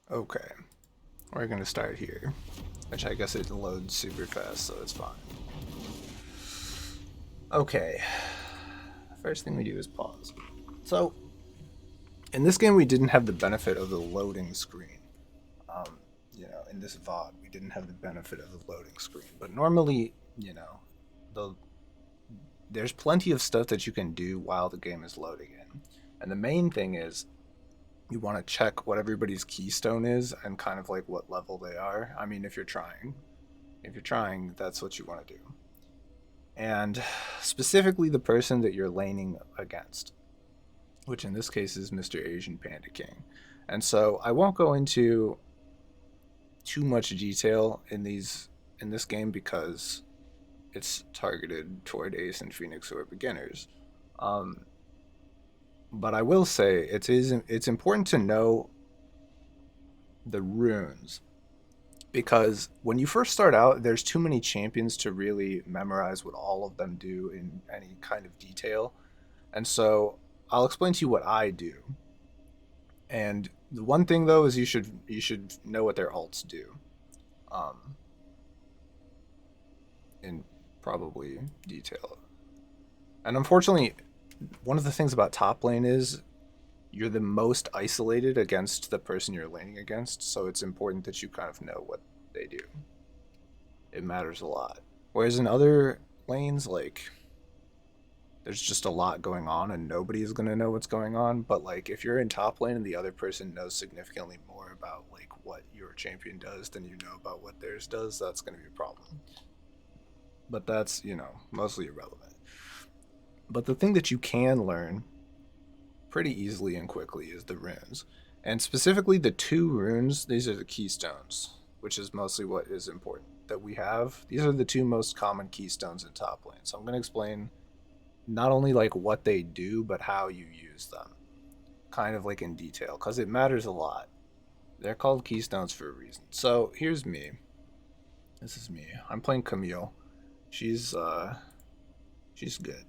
Okay, we're gonna start here, which I guess it loads super fast, so it's fine. Okay, first thing we do is pause. So, in this game, we didn't have the benefit of the loading screen. Um, in this VOD, we didn't have the benefit of the loading screen. But normally, the there's plenty of stuff that you can do while the game is loading in. And the main thing is you want to check what everybody's keystone is and kind of like what level they are. I mean, if you're trying, that's what you want to do. And specifically the person that you're laning against, which in this case is Mr. Asian Panda King. And so I won't go into too much detail in this game because it's targeted toward Ace and Phoenix who are beginners. Um, but I will say it's important to know the runes because when you first start out, there's too many champions to really memorize what all of them do in any kind of detail. And so I'll explain to you what I do. And the one thing though is you should know what their alts do, um, in probably detail. And unfortunately, one of the things about top lane is you're the most isolated against the person you're laning against, so it's important that you kind of know what they do. It matters a lot. Whereas in other lanes, like there's just a lot going on and nobody is going to know what's going on. But like if you're in top lane and the other person knows significantly more about like what your champion does than you know about what theirs does, that's going to be a problem. But that's, mostly irrelevant. But the thing that you can learn pretty easily and quickly is the runes. And specifically the two runes, these are the keystones, which is mostly what is important that we have. These are the two most common keystones in top lane. So I'm going to explain not only like what they do, but how you use them, kind of like in detail, because it matters a lot. They're called keystones for a reason. So here's me. This is me. I'm playing Camille. She's she's good.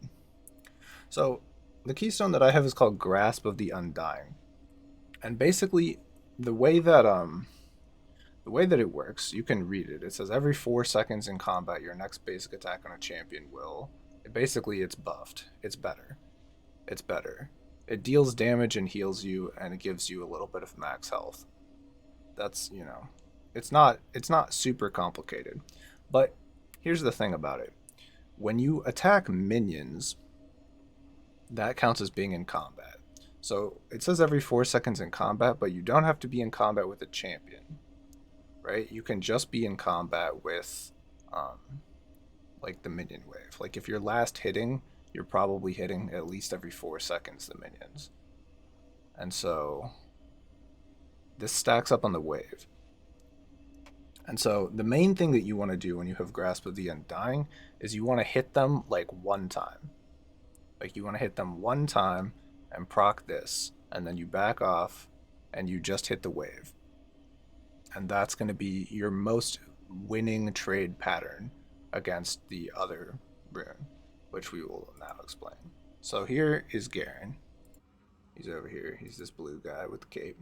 So the keystone that I have is called Grasp of the Undying. And basically the way that it works, you can read it. It says every 4 seconds in combat your next basic attack on a champion will basically it's buffed. It's better. It's better. It deals damage and heals you and it gives you a little bit of max health. That's, it's not super complicated. But here's the thing about it. When you attack minions, that counts as being in combat. So it says every 4 seconds in combat, but you don't have to be in combat with a champion, right? You can just be in combat with, like the minion wave. Like if you're last hitting, you're probably hitting at least every 4 seconds the minions, and so this stacks up on the wave. And so the main thing that you want to do when you have Grasp of the Undying is you want to hit them like one time. Like you want to hit them one time and proc this, and then you back off and you just hit the wave. And that's going to be your most winning trade pattern against the other rune, which we will now explain. So here is Garen. He's over here. He's this blue guy with the cape.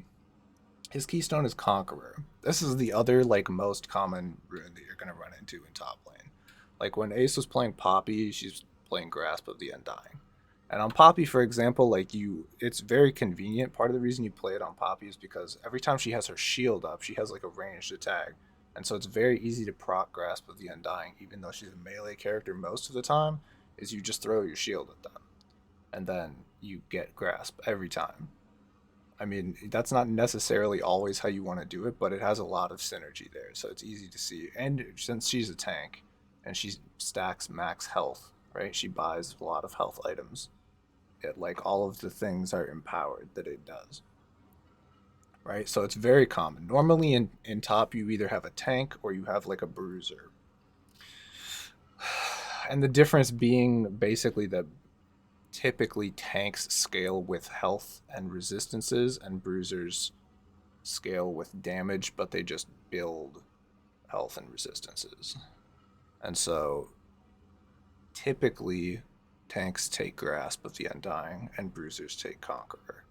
His keystone is Conqueror. This is the other like most common rune that you're gonna run into in top lane. Like when Ace was playing Poppy, she's playing Grasp of the Undying. And on Poppy, for example, it's very convenient. Part of the reason you play it on Poppy is because every time she has her shield up, she has like a ranged attack, and so it's very easy to proc Grasp of the Undying, even though she's a melee character most of the time. Is you just throw your shield at them, and then you get Grasp every time. I mean, that's not necessarily always how you want to do it, but it has a lot of synergy there, so it's easy to see. And since she's a tank and she stacks max health, right? She buys a lot of health items. It like all of the things are empowered that it does, right? So it's very common. Normally in top you either have a tank or you have like a bruiser. And the difference being basically that typically tanks scale with health and resistances and bruisers scale with damage, but they just build health and resistances. And so typically tanks take Grasp of the Undying and bruisers take Conqueror.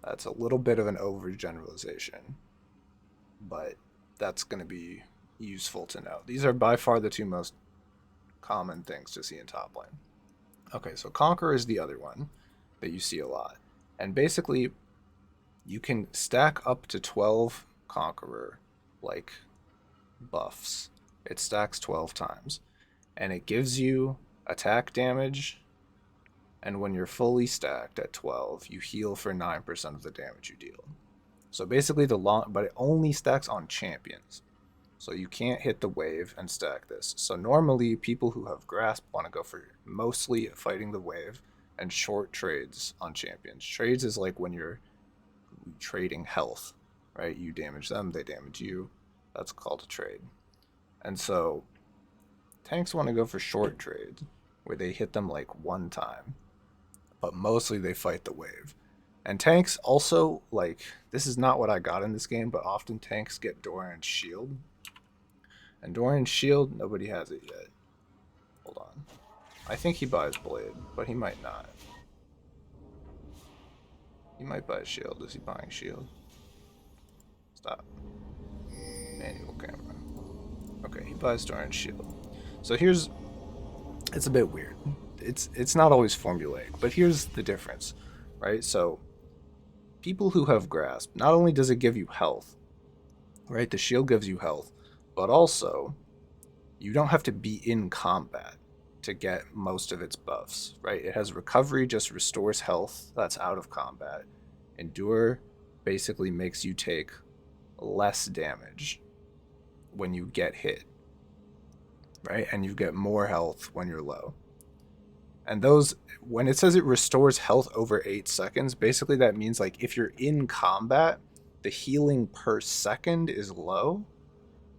That's a little bit of an overgeneralization, but that's going to be useful to know. These are by far the two most common things to see in top lane. Okay, so Conqueror is the other one that you see a lot. And basically, you can stack up to 12 Conqueror, like, buffs. It stacks 12 times. And it gives you attack damage. And when you're fully stacked at 12, you heal for 9% of the damage you deal. So basically, but it only stacks on champions. So you can't hit the wave and stack this. So normally, people who have Grasp want to go for mostly fighting the wave and short trades on champions. Trades is like when you're trading health, right? You damage them, they damage you. That's called a trade. And so tanks want to go for short trades where they hit them like one time, but mostly they fight the wave. And tanks also, like, this is not what I got in this game, but often tanks get Doran's shield. And Doran's shield, nobody has it yet. Hold on. I think he buys Blade, but he might not. He might buy Shield. Is he buying Shield? Stop. Manual camera. Okay, he buys Doran's Shield. So here's... It's a bit weird. It's not always formulaic, but here's the difference, right? So people who have Grasp, not only does it give you health, right? The shield gives you health, but also you don't have to be in combat to get most of its buffs, right? It has recovery, just restores health that's out of combat. Endure basically makes you take less damage when you get hit, right? And you get more health when you're low. And those, when it says it restores health over 8 seconds, basically that means like if you're in combat, the healing per second is low.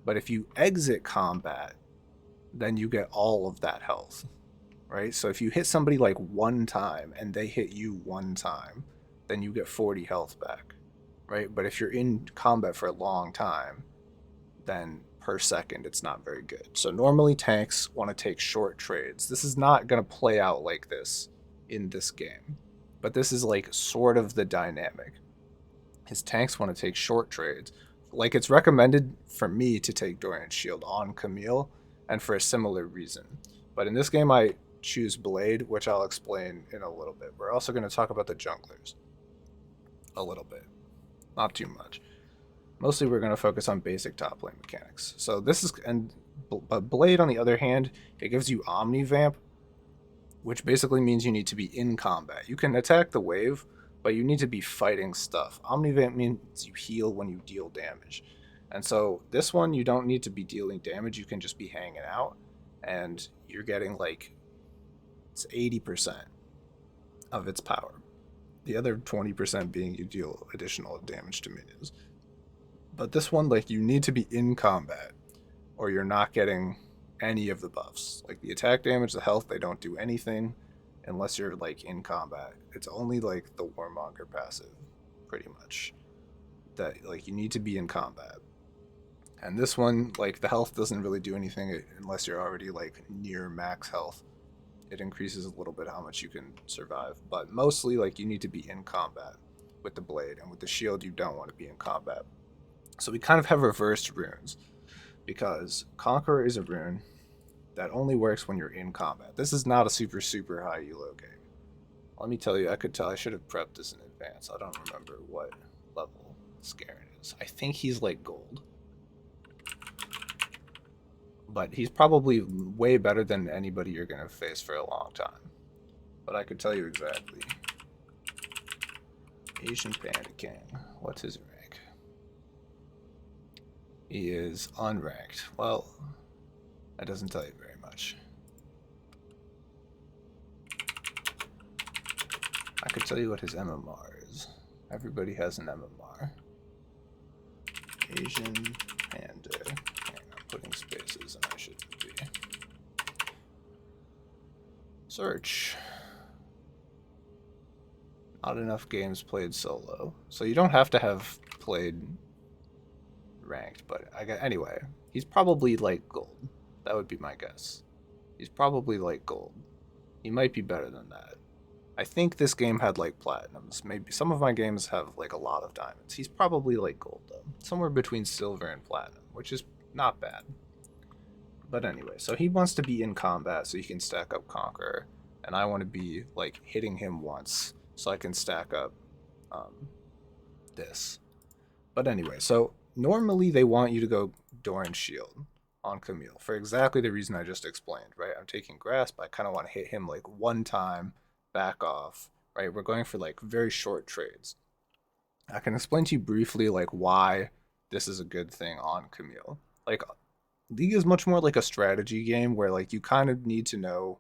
But if you exit combat, then you get all of that health, right? So if you hit somebody like one time and they hit you one time, then you get 40 health back, right? But if you're in combat for a long time, then per second it's not very good. So normally tanks want to take short trades. This is not going to play out like this in this game, but this is like sort of the dynamic. His tanks want to take short trades. Like, it's recommended for me to take Doran's Shield on Camille, and for a similar reason. But in this game, I choose Blade, which I'll explain in a little bit. We're also going to talk about the junglers a little bit, not too much. Mostly, we're going to focus on basic top lane mechanics. So this is, but Blade, on the other hand, it gives you Omnivamp, which basically means you need to be in combat. You can attack the wave, but you need to be fighting stuff. Omnivamp means you heal when you deal damage. And so this one, you don't need to be dealing damage. You can just be hanging out, and you're getting like, it's 80% of its power. The other 20% being you deal additional damage to minions. But this one, like, you need to be in combat, or you're not getting any of the buffs. Like the attack damage, the health, they don't do anything unless you're like in combat. It's only like the Warmonger passive, pretty much, that like you need to be in combat. And this one, like, the health doesn't really do anything unless you're already like near max health. It increases a little bit how much you can survive, but mostly like you need to be in combat with the blade, and with the shield you don't want to be in combat. So we kind of have reversed runes, because Conqueror is a rune that only works when you're in combat. This is not a super high elo game. Let me tell you, I could tell. I should have prepped this in advance. I don't remember what level this Garen is. I think he's like gold. But he's probably way better than anybody you're going to face for a long time. But I could tell you exactly. Asian Panda King. What's his rank? He is unranked. Well, that doesn't tell you very much. I could tell you what his MMR is. Everybody has an MMR. Asian Panda. I'm putting spaces and I shouldn't be. Search. Not enough games played solo. So you don't have to have played ranked, but anyway, he's probably like gold. That would be my guess. He's probably like gold. He might be better than that. I think this game had like platinums. Maybe some of my games have like a lot of diamonds. He's probably like gold though, somewhere between silver and platinum, which is not bad. But anyway, so he wants to be in combat so he can stack up Conqueror, and I want to be like hitting him once so I can stack up um, this. But anyway, so normally they want you to go Doran Shield on Camille for exactly the reason I just explained, right? I'm taking Grasp. I kind of want to hit him like one time, back off, right? We're going for like very short trades. I can explain to you briefly like why this is a good thing on Camille. Like League is much more like a strategy game where like you kind of need to know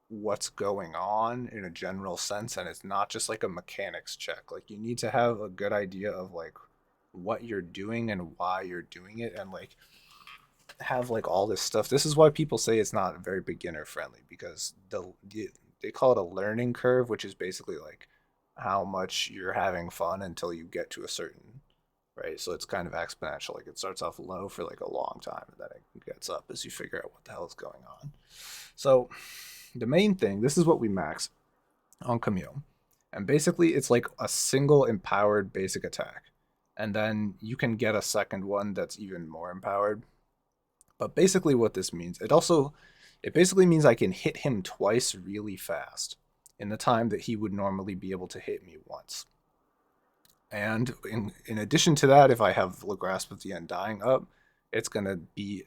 what's going on in a general sense, and it's not just like a mechanics check. Like you need to have a good idea of like what you're doing and why you're doing it, and like have like all this stuff. This is why people say it's not very beginner friendly, because they call it a learning curve, which is basically like how much you're having fun until you get to a certain, right? So it's kind of exponential. Like it starts off low for like a long time, and then it gets up as you figure out what the hell is going on. So the main thing, this is what we max on Camille. And basically it's like a single empowered basic attack. And then you can get a second one that's even more empowered. But basically what this means, it basically means I can hit him twice really fast in the time that he would normally be able to hit me once. And in addition to that, if I have the Grasp of the Undying up, it's going to be,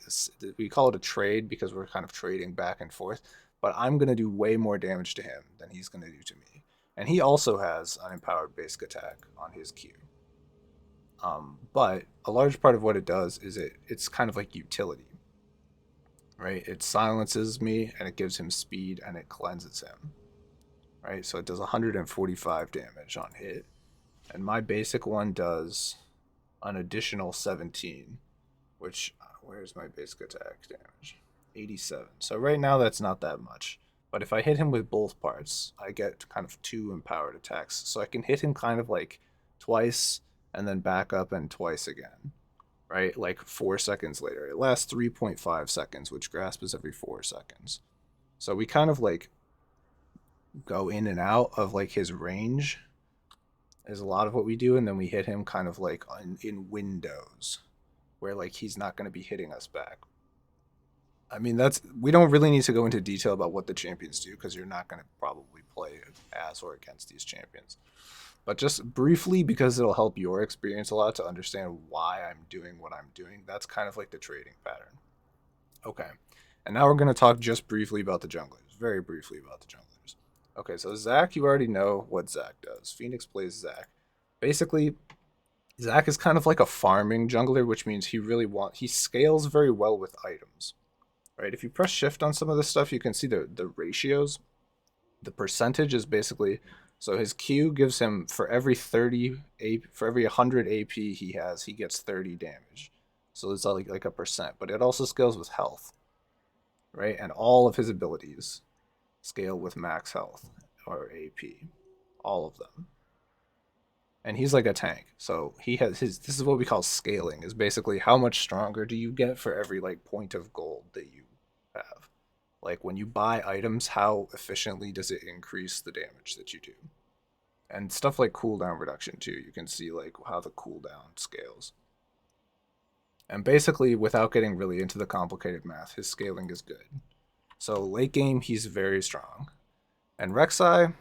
we call it a trade because we're kind of trading back and forth, but I'm going to do way more damage to him than he's going to do to me. And he also has an empowered basic attack on his Q. But a large part of what it does is it's kind of like utility, right? It silences me and it gives him speed and it cleanses him, right? So it does 145 damage on hit. And my basic one does an additional 17, which, where's my basic attack damage? 87. So right now that's not that much. But if I hit him with both parts, I get kind of two empowered attacks. So I can hit him kind of like twice and then back up and twice again, right? Like 4 seconds later. It lasts 3.5 seconds, which Grasp is every 4 seconds. So we kind of like go in and out of like his range is a lot of what we do, and then we hit him kind of like in windows where like he's not going to be hitting us back. I mean, we don't really need to go into detail about what the champions do because you're not going to probably play as or against these champions. But just briefly, because it'll help your experience a lot to understand why I'm doing what I'm doing, that's kind of like the trading pattern. Okay. And now we're going to talk just briefly about the junglers. Very briefly about the junglers. Okay, so Zac, you already know what Zac does. Phoenix plays Zac. Basically, Zac is kind of like a farming jungler, which means he scales very well with items. Right? If you press shift on some of this stuff, you can see the ratios. The percentage is basically, so his Q gives him for every 30 AP, for every 100 AP he has, he gets 30 damage. So it's like a percent, but it also scales with health, right? And all of his abilities scale with max health or AP, all of them. And he's like a tank. So he has this is what we call scaling, is basically how much stronger do you get for every like point of gold that you have. Like when you buy items, how efficiently does it increase the damage that you do? And stuff like cooldown reduction too. You can see like how the cooldown scales. And basically, without getting really into the complicated math, his scaling is good. So late game, he's very strong. And Rek'Sai,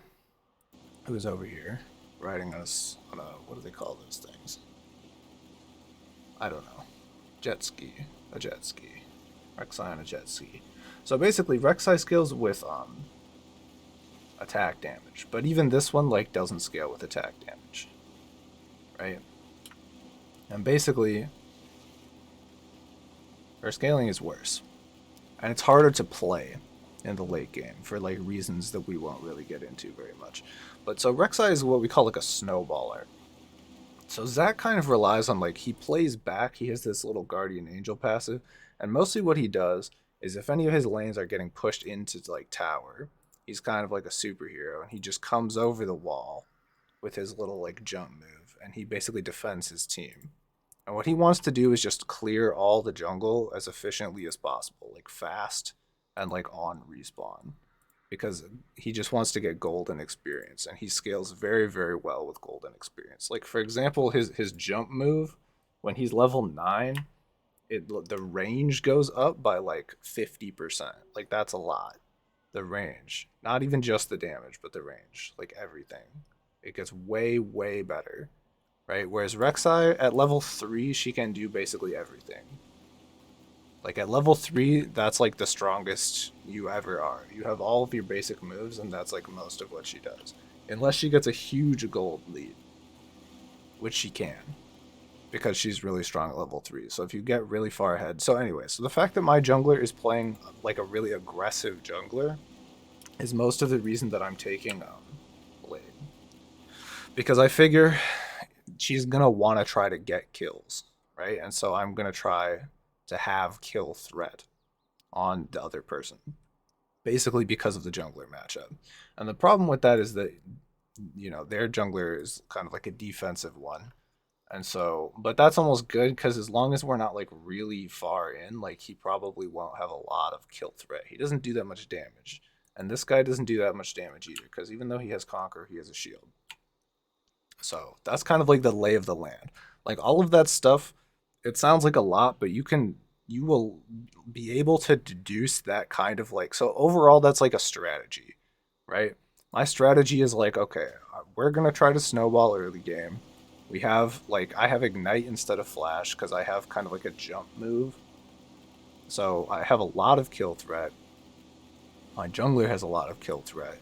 who's over here, riding us on a, what do they call those things? I don't know. Jet ski. A jet ski. Rek'Sai on a jet ski. So basically, Rek'Sai scales with attack damage. But even this one like doesn't scale with attack damage. Right? And basically, her scaling is worse. And it's harder to play in the late game for like reasons that we won't really get into very much. But so Rek'Sai is what we call like a snowballer. So Zac kind of relies on like he plays back. He has this little guardian angel passive, and mostly what he does is if any of his lanes are getting pushed into like tower, he's kind of like a superhero, and he just comes over the wall with his little like jump move, and he basically defends his team. And what he wants to do is just clear all the jungle as efficiently as possible, like fast and like on respawn. because he just wants to get gold and experience, and he scales very, very well with gold and experience. Like for example, his jump move, when he's level 9, the range goes up by like 50%. Like that's a lot. The range, not even just the damage, but the range, like everything. It gets way, way better, right? Whereas Rek'Sai at level 3, she can do basically everything. Like at level 3, that's like the strongest you ever are. You have all of your basic moves, and that's like most of what she does. Unless she gets a huge gold lead, which she can, because she's really strong at level 3. So if you get really far ahead. So anyway, so the fact that my jungler is playing like a really aggressive jungler is most of the reason that I'm taking Blade. Because I figure she's going to want to try to get kills, right? And so I'm going to try to have kill threat on the other person, basically because of the jungler matchup. And the problem with that is that, their jungler is kind of like a defensive one. And so, but that's almost good because as long as we're not like really far in, like he probably won't have a lot of kill threat. He doesn't do that much damage. And this guy doesn't do that much damage either because even though he has Conqueror, he has a shield. So that's kind of like the lay of the land. Like all of that stuff, it sounds like a lot, but you will be able to deduce that kind of like, so overall that's like a strategy, right? My strategy is like, okay, we're going to try to snowball early game. We have like, I have ignite instead of flash because I have kind of like a jump move. So I have a lot of kill threat. My jungler has a lot of kill threat.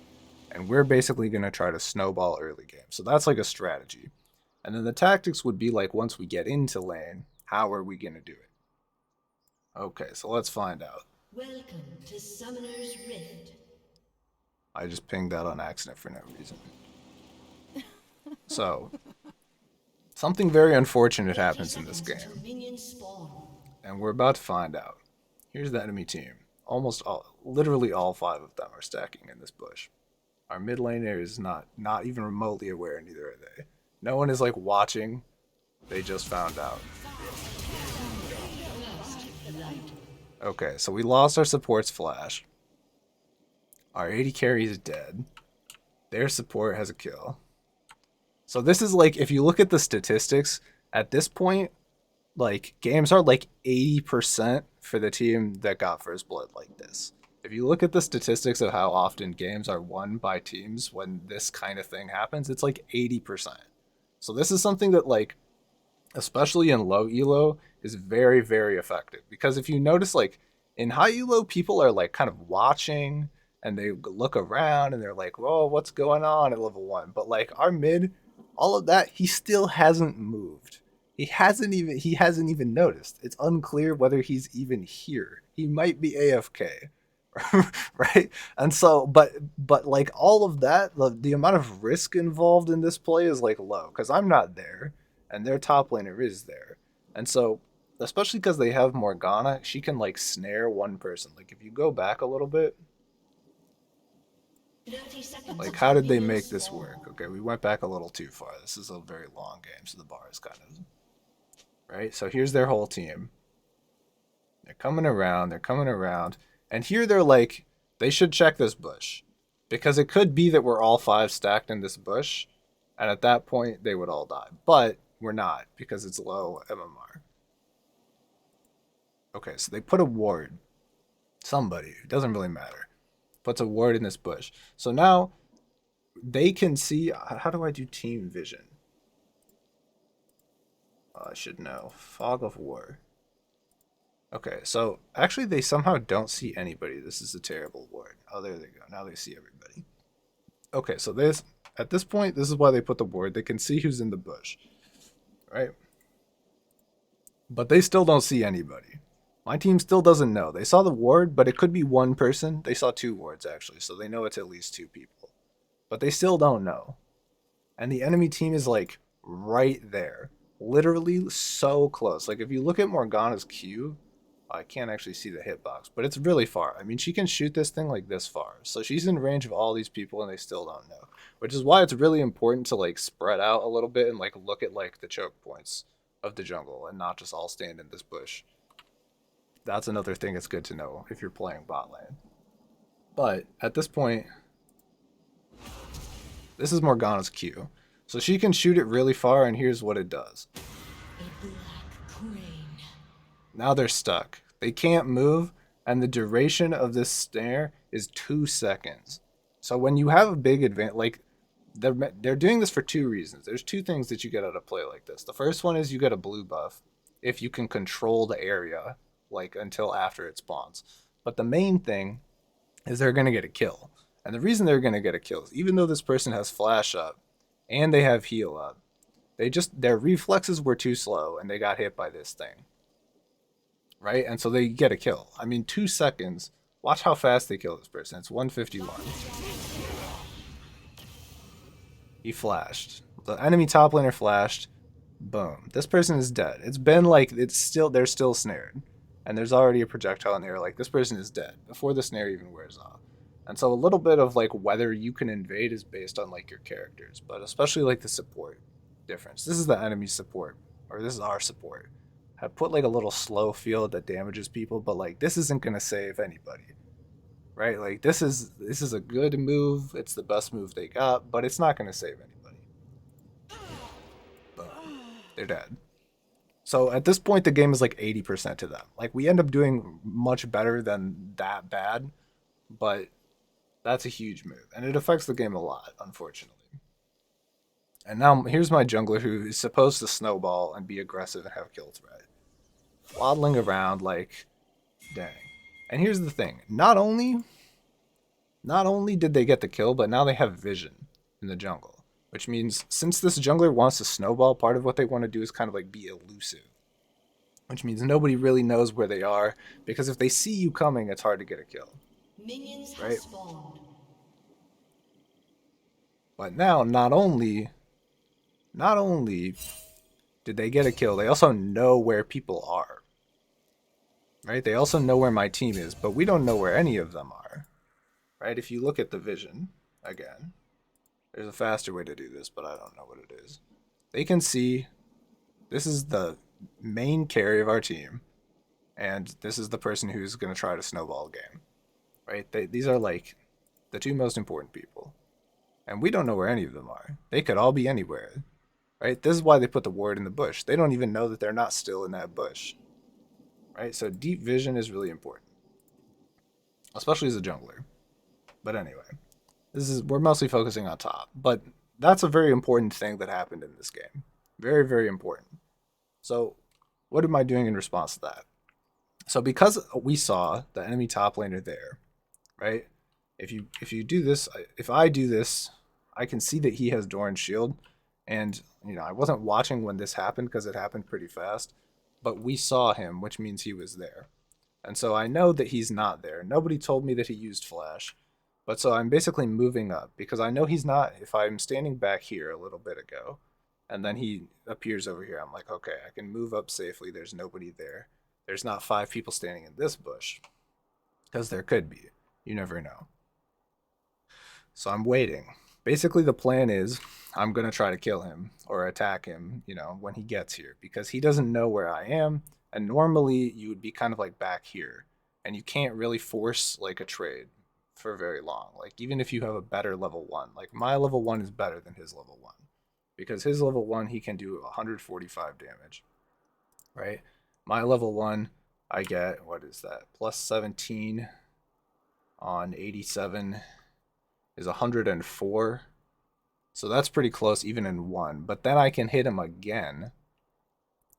And we're basically going to try to snowball early game. So that's like a strategy. And then the tactics would be like, once we get into lane, how are we going to do it? Okay, so let's find out. Welcome to Summoner's Rift. I just pinged that on accident for no reason. So, something very unfortunate happens in this game. And we're about to find out. Here's the enemy team. Literally all 5 of them are stacking in this bush. Our mid laner is not even remotely aware, neither are they. No one is like watching. They just found out. Okay, so we lost our support's flash. Our AD carry is dead. Their support has a kill. So this is like, if you look at the statistics, at this point, like games are like 80% for the team that got first blood like this. If you look at the statistics of how often games are won by teams when this kind of thing happens, it's like 80%. So this is something that like, especially in low elo, is very, very effective. Because if you notice, like in high elo, people are like kind of watching and they look around and they're like, whoa, what's going on at level 1? But like our mid, all of that, he still hasn't moved. He hasn't even noticed. It's unclear whether he's even here. He might be AFK. Right? And so but like all of that, the amount of risk involved in this play is like low because I'm not there and their top laner is there. And so especially because they have Morgana, she can like snare one person. Like if you go back a little bit, 30 seconds like how until did they minions make this spawn. work? Okay, we went back a little too far. This is a very long game, so the bar is kind of right. So here's their whole team. They're coming around, and here they're like, they should check this bush. Because it could be that we're all 5 stacked in this bush, and at that point they would all die. But we're not, because it's low MMR. Okay, so they put a ward. Somebody, it doesn't really matter, puts a ward in this bush. So now they can see, how do I do team vision? I should know. Fog of war. Okay, so actually they somehow don't see anybody. This is a terrible ward. Oh, there they go. Now they see everybody. Okay, so this at this point, this is why they put the ward. They can see who's in the bush, right? But they still don't see anybody. My team still doesn't know. They saw the ward, but it could be one person. They saw 2 wards actually, so they know it's at least 2 people. But they still don't know. And the enemy team is like right there. Literally so close. Like if you look at Morgana's Q, I can't actually see the hitbox, but it's really far. I mean, she can shoot this thing like this far. So she's in range of all these people and they still don't know. Which is why it's really important to like spread out a little bit and like look at like the choke points of the jungle and not just all stand in this bush. That's another thing that's good to know if you're playing bot lane. But at this point, this is Morgana's Q. So she can shoot it really far, and here's what it does. A black crane. Now they're stuck. They can't move, and the duration of this snare is 2 seconds. So when you have a big advantage, like they're doing this for two reasons. There's two things that you get out of play like this. The first one is you get a blue buff if you can control the area, like until after it spawns. But the main thing is they're gonna get a kill. And the reason they're gonna get a kill is even though this person has flash up and they have heal up, their reflexes were too slow and they got hit by this thing. Right? And so they get a kill. I mean, 2 seconds. Watch how fast they kill this person. It's 151. He flashed. The enemy top laner flashed. Boom. This person is dead. It's been like they're still snared. And there's already a projectile in the air. Like, this person is dead before the snare even wears off. And so a little bit of like whether you can invade is based on like your characters, but especially like the support difference. This is the enemy support, or this is our support. I put like a little slow field that damages people, but like this isn't gonna save anybody. Right? Like this is a good move. It's the best move they got, but it's not gonna save anybody. Boom. They're dead. So at this point the game is like 80% to them. Like we end up doing much better than that bad, but that's a huge move. And it affects the game a lot, unfortunately. And now here's my jungler who is supposed to snowball and be aggressive and have kill threat. Waddling around like, dang. And here's the thing. Not only did they get the kill, but now they have vision in the jungle. Which means since this jungler wants to snowball, part of what they want to do is kind of like be elusive. Which means nobody really knows where they are, because if they see you coming, it's hard to get a kill. Minions have Right. spawned. But now, not only did they get a kill, they also know where people are. Right? They also know where my team is, but we don't know where any of them are. Right? If you look at the vision, again, there's a faster way to do this, but I don't know what it is. They can see this is the main carry of our team, and this is the person who's going to try to snowball a game. Right? These are like the two most important people. And we don't know where any of them are. They could all be anywhere. Right? This is why they put the ward in the bush. They don't even know that they're not still in that bush. Right? So deep vision is really important. Especially as a jungler. But anyway. We're mostly focusing on top. But that's a very important thing that happened in this game. Very, very important. So what am I doing in response to that? So because we saw the enemy top laner there, right? If you do this, if I do this, I can see that he has Doran's shield, and I wasn't watching when this happened because it happened pretty fast, but we saw him, which means he was there, and so I know that he's not there. Nobody told me that he used flash, but so I'm basically moving up because I know he's not. If I'm standing back here a little bit ago, and then he appears over here, I'm like, okay, I can move up safely. There's nobody there. There's not 5 people standing in this bush, because there could be. You never know. So I'm waiting. Basically, the plan is I'm going to try to kill him or attack him, when he gets here, because he doesn't know where I am. And normally you would be kind of like back here, and you can't really force like a trade for very long. Like even if you have a better level 1, like my level 1 is better than his level 1, because his level 1 he can do 145 damage, right? My level 1, I get, what is that? Plus 17 on 87 is 104. So that's pretty close even in 1. But then I can hit him again,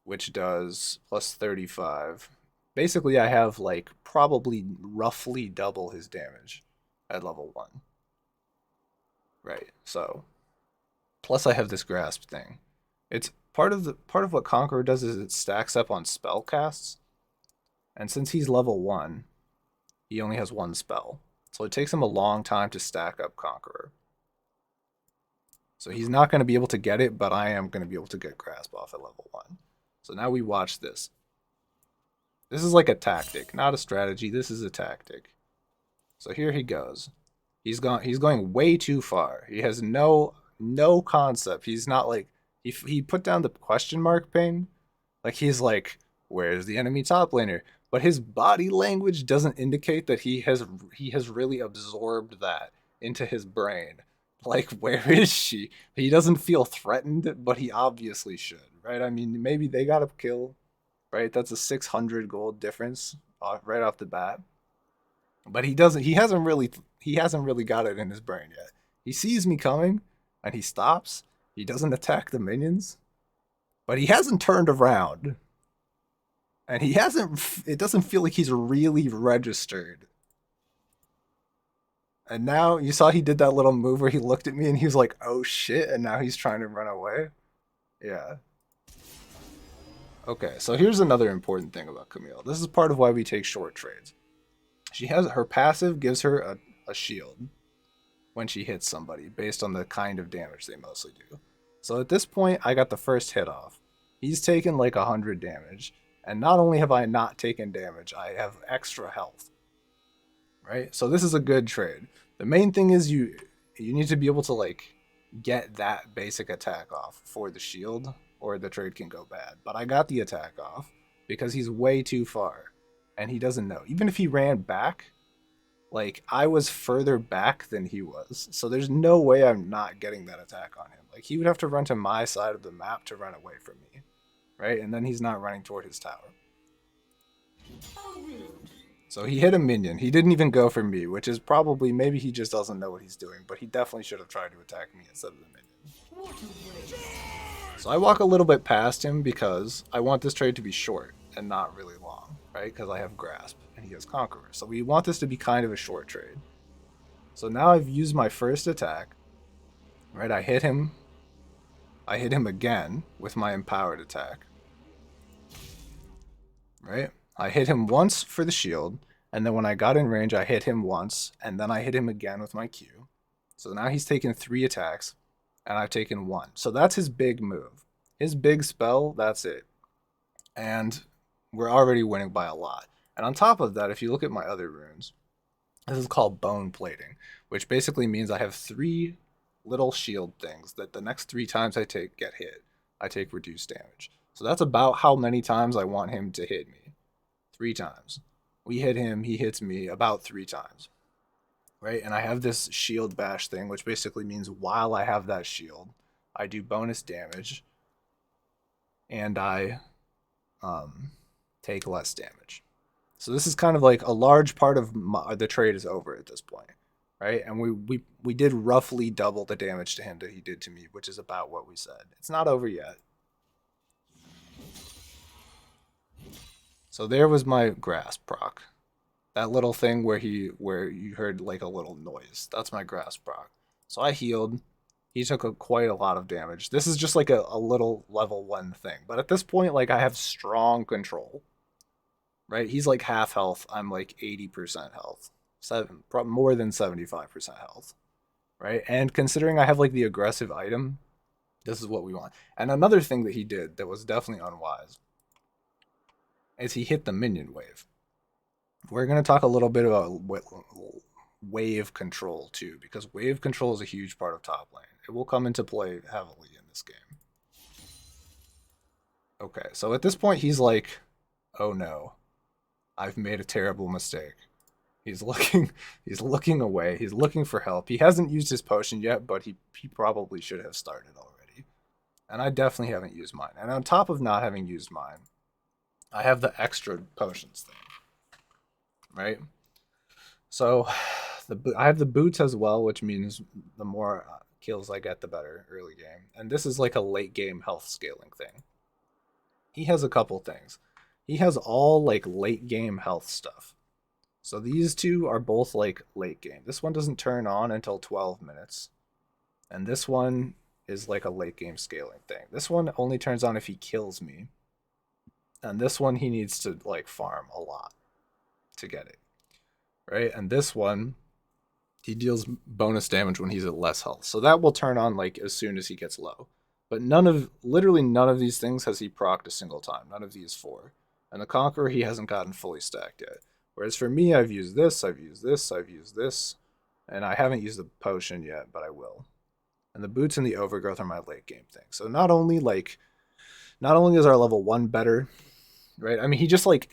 which does plus 35. Basically, I have like probably roughly double his damage at level 1. Right. So plus I have this grasp thing. It's part of what Conqueror does is it stacks up on spell casts. And since he's level 1, he only has 1 spell. So it takes him a long time to stack up Conqueror. So he's not going to be able to get it, but I am going to be able to get Grasp off at level 1. So now we watch this. This is like a tactic, not a strategy. This is a tactic. So here he goes. He's going way too far. He has no concept. He's not like he put down the question mark ping. Like he's like, where's the enemy top laner? but his body language doesn't indicate that he has really absorbed that into his brain. Like, where is she? He doesn't feel threatened, but he obviously should, right? I mean, maybe they got a kill, right? That's a 600 gold difference right off the bat. But he doesn't. He hasn't really. He hasn't really got it in his brain yet. He sees me coming, and he stops. He doesn't attack the minions, but he hasn't turned around, and he hasn't. It doesn't feel like he's really registered. And now you saw he did that little move where he looked at me and he was like, "Oh shit!" And now he's trying to run away. Yeah. Okay. So here's another important thing about Camille. This is part of why we take short trades. She has her passive gives her a shield when she hits somebody based on the kind of damage they mostly do. So at this point, I got the first hit off. He's taken like 100 damage. And not only have I not taken damage, I have extra health. Right? So this is a good trade. The main thing is you need to be able to like get that basic attack off for the shield or the trade can go bad. But I got the attack off because he's way too far and he doesn't know. Even if he ran back, like I was further back than he was. So there's no way I'm not getting that attack on him. Like he would have to run to my side of the map to run away from me. Right? And then he's not running toward his tower. So he hit a minion. He didn't even go for me, which is probably, maybe he just doesn't know what he's doing, but he definitely should have tried to attack me instead of the minion. So I walk a little bit past him because I want this trade to be short and not really long, right? Because I have Grasp and he has Conqueror. So we want this to be kind of a short trade. So now I've used my first attack, right? I hit him again with my empowered attack. Right? I hit him once for the shield, and then when I got in range, I hit him once, and then I hit him again with my Q. So now he's taken 3 attacks, and I've taken 1. So that's his big move. His big spell, that's it. And we're already winning by a lot. And on top of that, if you look at my other runes, this is called Bone Plating, which basically means I have 3 little shield things that the next 3 times I get hit, I take reduced damage. So that's about how many times I want him to hit me. 3 times. We hit him, he hits me about 3 times. Right? And I have this shield bash thing, which basically means while I have that shield, I do bonus damage and I take less damage. So this is kind of like a large part of the trade is over at this point. Right? And we did roughly double the damage to him that he did to me, which is about what we said. It's not over yet. So there was my Grasp proc. That little thing where you heard like a little noise. That's my Grasp proc. So I healed. He took quite a lot of damage. This is just like a little level 1 thing. But at this point, like I have strong control. Right? He's like half health. I'm like 80% health. More than 75% health. Right? And considering I have like the aggressive item, this is what we want. And another thing that he did that was definitely unwise is he hit the minion wave. We're going to talk a little bit about wave control too, because wave control is a huge part of top lane. It will come into play heavily in this game. Okay, so at this point he's like, oh no, I've made a terrible mistake. He's looking away. He's looking for help. He hasn't used his potion yet, but he probably should have started already. And I definitely haven't used mine. And on top of not having used mine, I have the extra potions thing, right? So I have the boots as well, which means the more kills I get, the better early game. And this is like a late game health scaling thing. He has a couple things. He has all like late game health stuff. So these two are both like late game. This one doesn't turn on until 12 minutes. And this one is like a late game scaling thing. This one only turns on if he kills me. And this one, he needs to like farm a lot to get it, right? And this one, he deals bonus damage when he's at less health. So that will turn on like as soon as he gets low. But literally none of these things has he procced a single time. None of these 4. And the Conqueror, he hasn't gotten fully stacked yet. Whereas for me, I've used this, I've used this, I've used this. And I haven't used the potion yet, but I will. And the boots and the overgrowth are my late game thing. So not only is our level 1 better, right? I mean,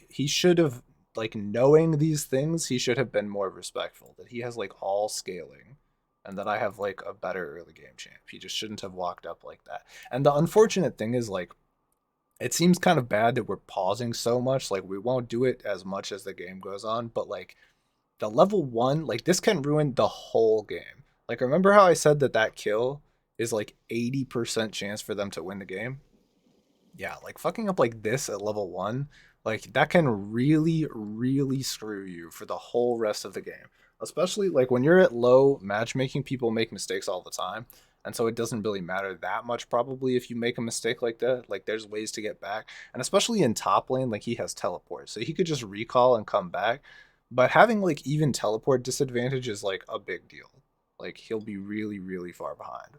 he should have like knowing these things, he should have been more respectful. That he has like all scaling, and that I have like a better early game champ. He just shouldn't have walked up like that. And the unfortunate thing is like it seems kind of bad that we're pausing so much. Like we won't do it as much as the game goes on, but like the level 1, like this can ruin the whole game. Like remember how I said that that kill is like 80% chance for them to win the game? Yeah, like fucking up like this at level 1, like that can really really screw you for the whole rest of the game. Especially like when you're at low matchmaking, people make mistakes all the time. And so it doesn't really matter that much probably if you make a mistake like that. Like there's ways to get back. And especially in top lane, like he has teleport. So he could just recall and come back. But having like even teleport disadvantage is like a big deal. Like he'll be really really far behind.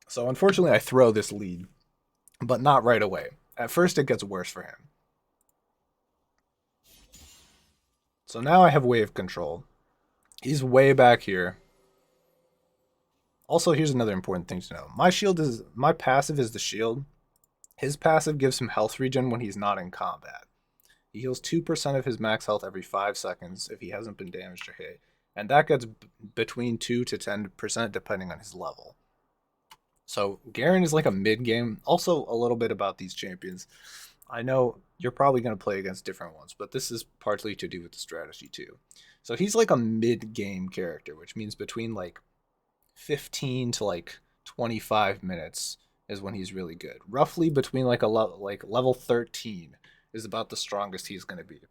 So unfortunately, I throw this lead, but not right away. At first, it gets worse for him. So now I have wave control. He's way back here. Also, here's another important thing to know. My passive is the shield. His passive gives him health regen when he's not in combat. He heals 2% of his max health every 5 seconds if he hasn't been damaged or hit. And that gets between 2 to 10% depending on his level. So Garen is like a mid game. Also, a little bit about these champions. I know you're probably going to play against different ones, but this is partly to do with the strategy too. So he's like a mid game character, which means between like 15 to like 25 minutes is when he's really good. Roughly between like level 13 is about the strongest he's going to be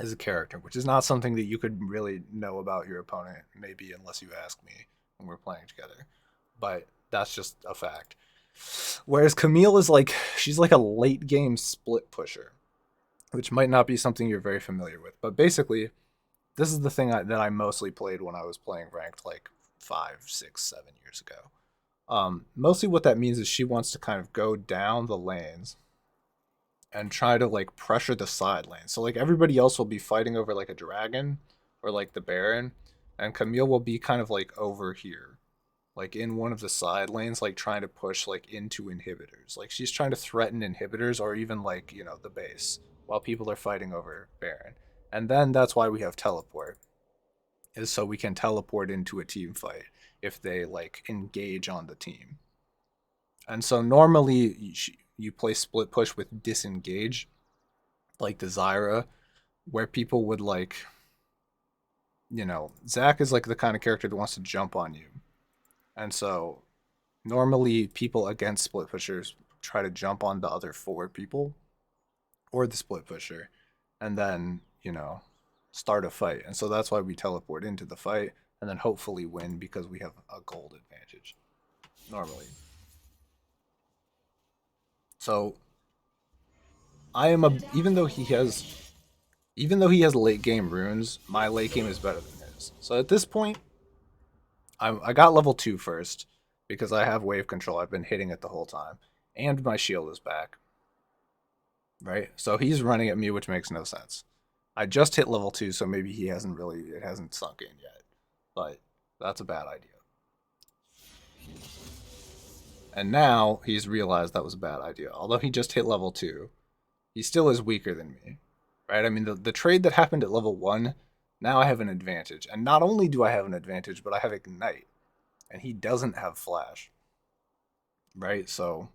as a character, which is not something that you could really know about your opponent, maybe unless you ask me when we're playing together. But that's just a fact. Whereas Camille is like, she's like a late game split pusher, which might not be something you're very familiar with. But basically, this is the thing that I mostly played when I was playing ranked like 5, 6, 7 years ago. Mostly what that means is she wants to kind of go down the lanes and try to like pressure the side lanes. So like everybody else will be fighting over like a dragon or like the Baron, and Camille will be kind of like over here, like in one of the side lanes, like trying to push like into inhibitors. Like she's trying to threaten inhibitors or even like, you know, the base while people are fighting over Baron. And then that's why we have teleport, is so we can teleport into a team fight if they like engage on the team. And so normally you play split push with disengage, like the Zyra, where people would like, you know, Zac is like the kind of character that wants to jump on you. And so normally people against split pushers try to jump on the other forward people or the split pusher and then, you know, start a fight. And so that's why we teleport into the fight and then hopefully win because we have a gold advantage normally. So I am a even though he has late game runes, my late game is better than his. So at this point, I got level 2 first because I have wave control. I've been hitting it the whole time, and my shield is back. Right, so he's running at me, which makes no sense. I just hit level 2, so maybe it hasn't sunk in yet. But that's a bad idea. And now he's realized that was a bad idea. Although he just hit level 2, he still is weaker than me. Right? I mean, the trade that happened at level 1, now I have an advantage. And not only do I have an advantage, but I have Ignite. And he doesn't have Flash. Right? So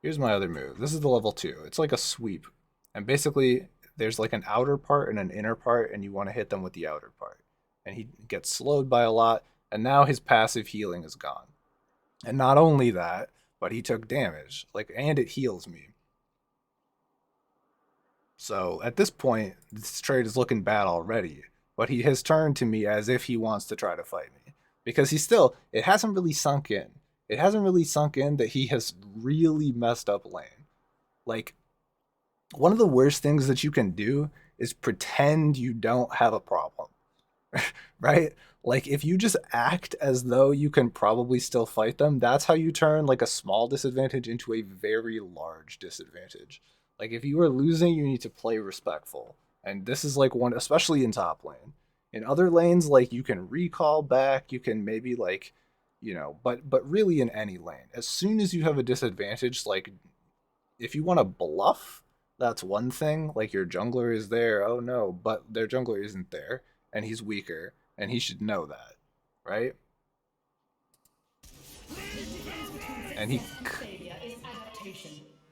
here's my other move. This is the level 2. It's like a sweep. And basically, there's like an outer part and an inner part, and you want to hit them with the outer part. And he gets slowed by a lot, and now his passive healing is gone. And not only that, but he took damage. And it heals me. So at this point, this trade is looking bad already. But he has turned to me as if he wants to try to fight me. Because it hasn't really sunk in. It hasn't really sunk in that he has really messed up lane. Like, one of the worst things that you can do is pretend you don't have a problem. Right? Like, if you just act as though you can probably still fight them, that's how you turn like a small disadvantage into a very large disadvantage. Like, if you are losing, you need to play respectful. And this is like one, especially in top lane. In other lanes, like, you can recall back, you can maybe like you know, but really in any lane. As soon as you have a disadvantage, like if you want to bluff, that's one thing. Like your jungler is there, oh no, but their jungler isn't there, and he's weaker, and he should know that, right? And he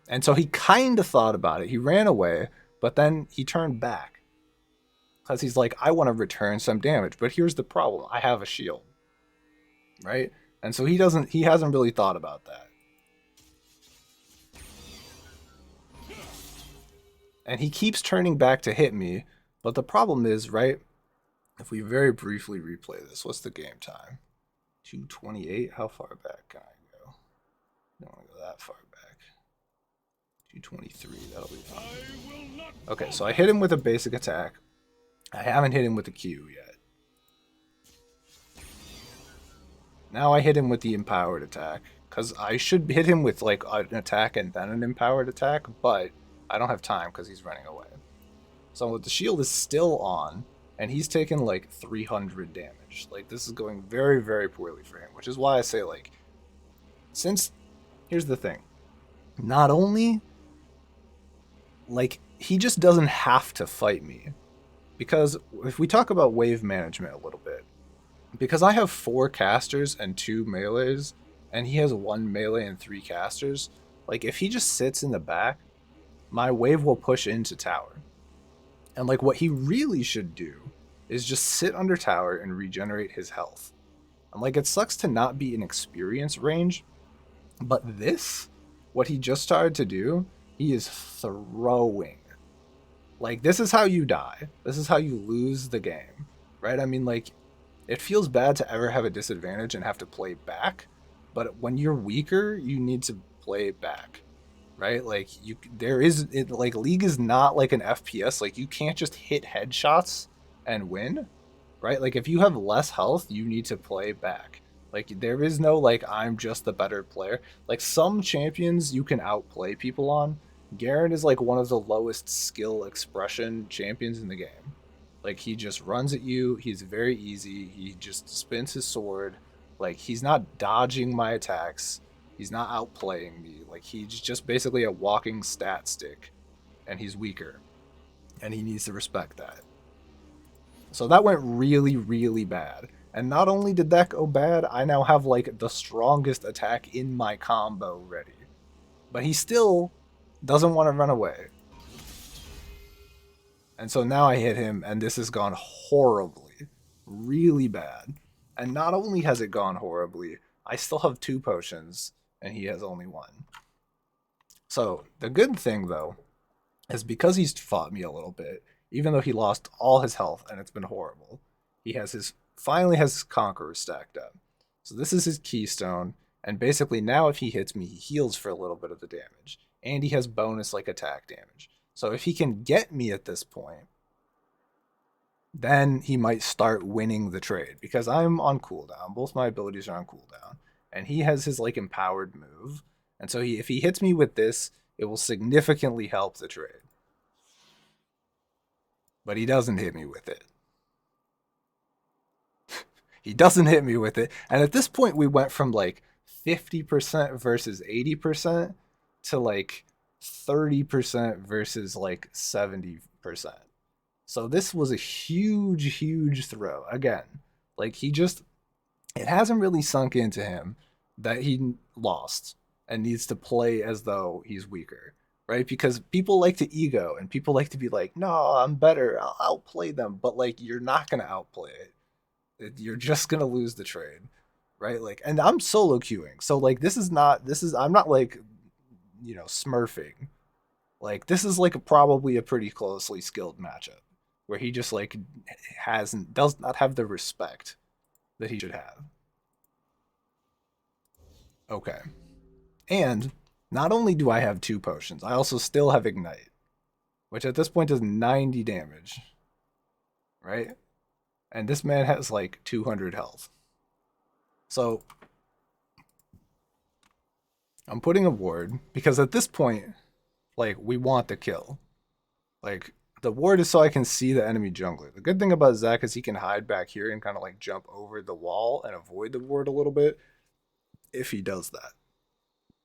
and so he kind of thought about it. He ran away, but then he turned back because he's like, I want to return some damage, but here's the problem: I have a shield, right? And so he hasn't really thought about that. And he keeps turning back to hit me, but the problem is, right? If we very briefly replay this, what's the game time? 228. How far back can I go? I don't want to go that far back. 223. That'll be fine. Okay, so I hit him with a basic attack. I haven't hit him with a Q yet. Now I hit him with the empowered attack, because I should hit him with like an attack and then an empowered attack, but I don't have time because he's running away. So the shield is still on, and he's taken like 300 damage. Like, this is going very, very poorly for him, which is why I say, like, since, here's the thing. Not only, like, he just doesn't have to fight me. Because if we talk about wave management a little bit, because I have 4 casters and 2 melees, and he has 1 melee and 3 casters, like, if he just sits in the back, my wave will push into tower. And like what he really should do is just sit under tower and regenerate his health. And like it sucks to not be in experience range, but this, what he just started to do, he is throwing. Like this is how you die. This is how you lose the game, right? I mean, like it feels bad to ever have a disadvantage and have to play back, but when you're weaker, you need to play back. Right? Like like League is not like an FPS. Like you can't just hit headshots and win, right? Like if you have less health, you need to play back. Like there is no like I'm just the better player. Like some champions you can outplay people on. Garen is like one of the lowest skill expression champions in the game. Like he just runs at you. He's very easy. He just spins his sword. Like he's not dodging my attacks. He's not outplaying me. Like he's just basically a walking stat stick, and he's weaker, and he needs to respect that. So that went really, really bad. And not only did that go bad, I now have like the strongest attack in my combo ready. But he still doesn't want to run away. And so now I hit him, and this has gone horribly, really bad. And not only has it gone horribly, I still have 2 potions, and he has only 1. So the good thing, though, is because he's fought me a little bit, even though he lost all his health and it's been horrible, he has finally has his Conqueror stacked up. So this is his keystone, and basically now if he hits me, he heals for a little bit of the damage, and he has bonus like attack damage. So if he can get me at this point, then he might start winning the trade, because I'm on cooldown. Both my abilities are on cooldown. And he has his like empowered move. And so if he hits me with this, it will significantly help the trade. But he doesn't hit me with it. He doesn't hit me with it. And at this point, we went from like 50% versus 80% to like 30% versus like 70%. So this was a huge, huge throw. Again, like it hasn't really sunk into him that he lost and needs to play as though he's weaker, right? Because people like to ego and people like to be like, no, I'm better. I'll outplay them. But like, you're not going to outplay it. You're just going to lose the trade, right? Like, and I'm solo queuing. So like, I'm not like, you know, smurfing. Like, this is like probably a pretty closely skilled matchup where he just like does not have the respect that he should have. Okay. And not only do I have 2 potions, I also still have Ignite, which at this point does 90 damage, right? And this man has like 200 health. So I'm putting a ward because at this point, like, we want the kill. Like, The ward is so I can see the enemy jungler. The good thing about Zac is he can hide back here and kind of like jump over the wall and avoid the ward a little bit if he does that.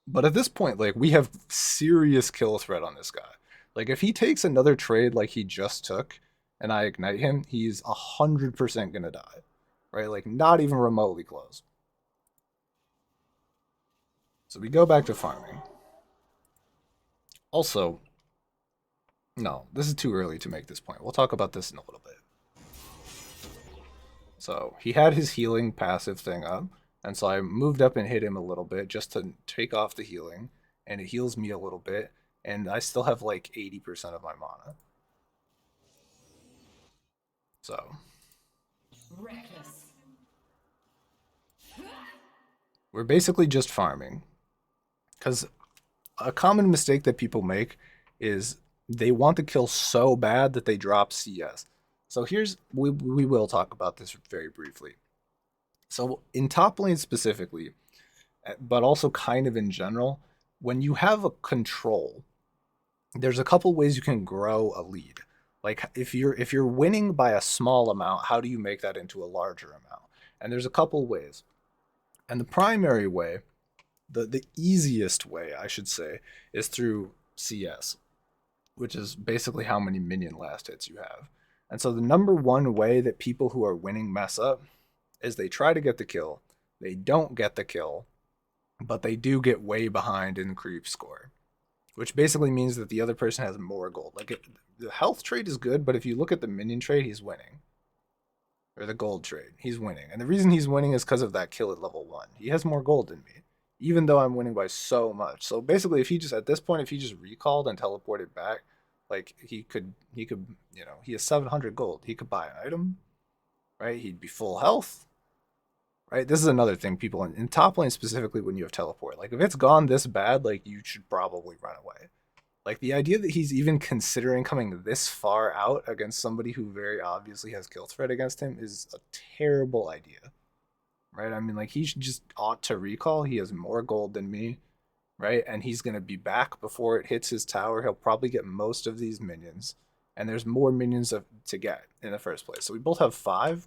But at this point, like, we have serious kill threat on this guy. Like, if he takes another trade like he just took and I ignite him, he's 100% gonna die. Right? Like, not even remotely close. So we go back to farming. Also, no, this is too early to make this point. We'll talk about this in a little bit. So he had his healing passive thing up, and so I moved up and hit him a little bit just to take off the healing, and it heals me a little bit, and I still have like 80% of my mana. So Reckless. we're basically just farming. Because a common mistake that people make is they want the kill so bad that they drop CS. So we will talk about this very briefly. So in top lane specifically, but also kind of in general, when you have a control, there's a couple ways you can grow a lead. Like if you're winning by a small amount, how do you make that into a larger amount? And there's a couple ways. And the primary way, the easiest way, I should say, is through CS, which is basically how many minion last hits you have. And so the number one way that people who are winning mess up is they try to get the kill, they don't get the kill, but they do get way behind in creep score, which basically means that the other person has more gold. Like the health trade is good, but if you look at the minion trade, he's winning. Or the gold trade, he's winning. And the reason he's winning is because of that kill at level 1. He has more gold than me, even though I'm winning by so much. So basically, if he just, at this point, if he just recalled and teleported back, like he could, you know, he has 700 gold. He could buy an item, right? He'd be full health, right? This is another thing people in top lane specifically when you have teleport. Like if it's gone this bad, like you should probably run away. Like the idea that he's even considering coming this far out against somebody who very obviously has kill threat against him is a terrible idea, right? I mean, like he should just ought to recall. He has more gold than me, right? And he's gonna be back before it hits his tower. He'll probably get most of these minions, and there's more minions to get in the first place. So we both have 5,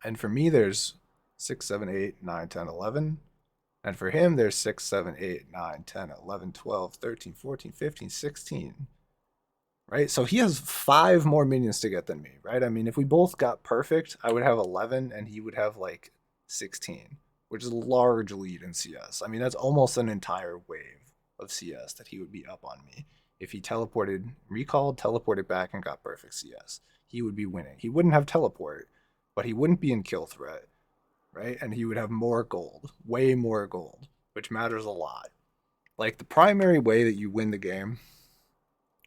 and for me there's 6, 7, 8, 9, 10, 11. And for him, there's 6, 7, 8, 9, 10, 11, 12, 13, 14, 15, 16. Right? So he has 5 more minions to get than me, right? I mean, if we both got perfect, I would have 11 and he would have like 16, which is a large lead in CS. I mean, that's almost an entire wave of CS that he would be up on me. If he recalled, teleported back, and got perfect CS, he would be winning. He wouldn't have teleport, but he wouldn't be in kill threat, right? And he would have more gold, way more gold, which matters a lot. Like the primary way that you win the game,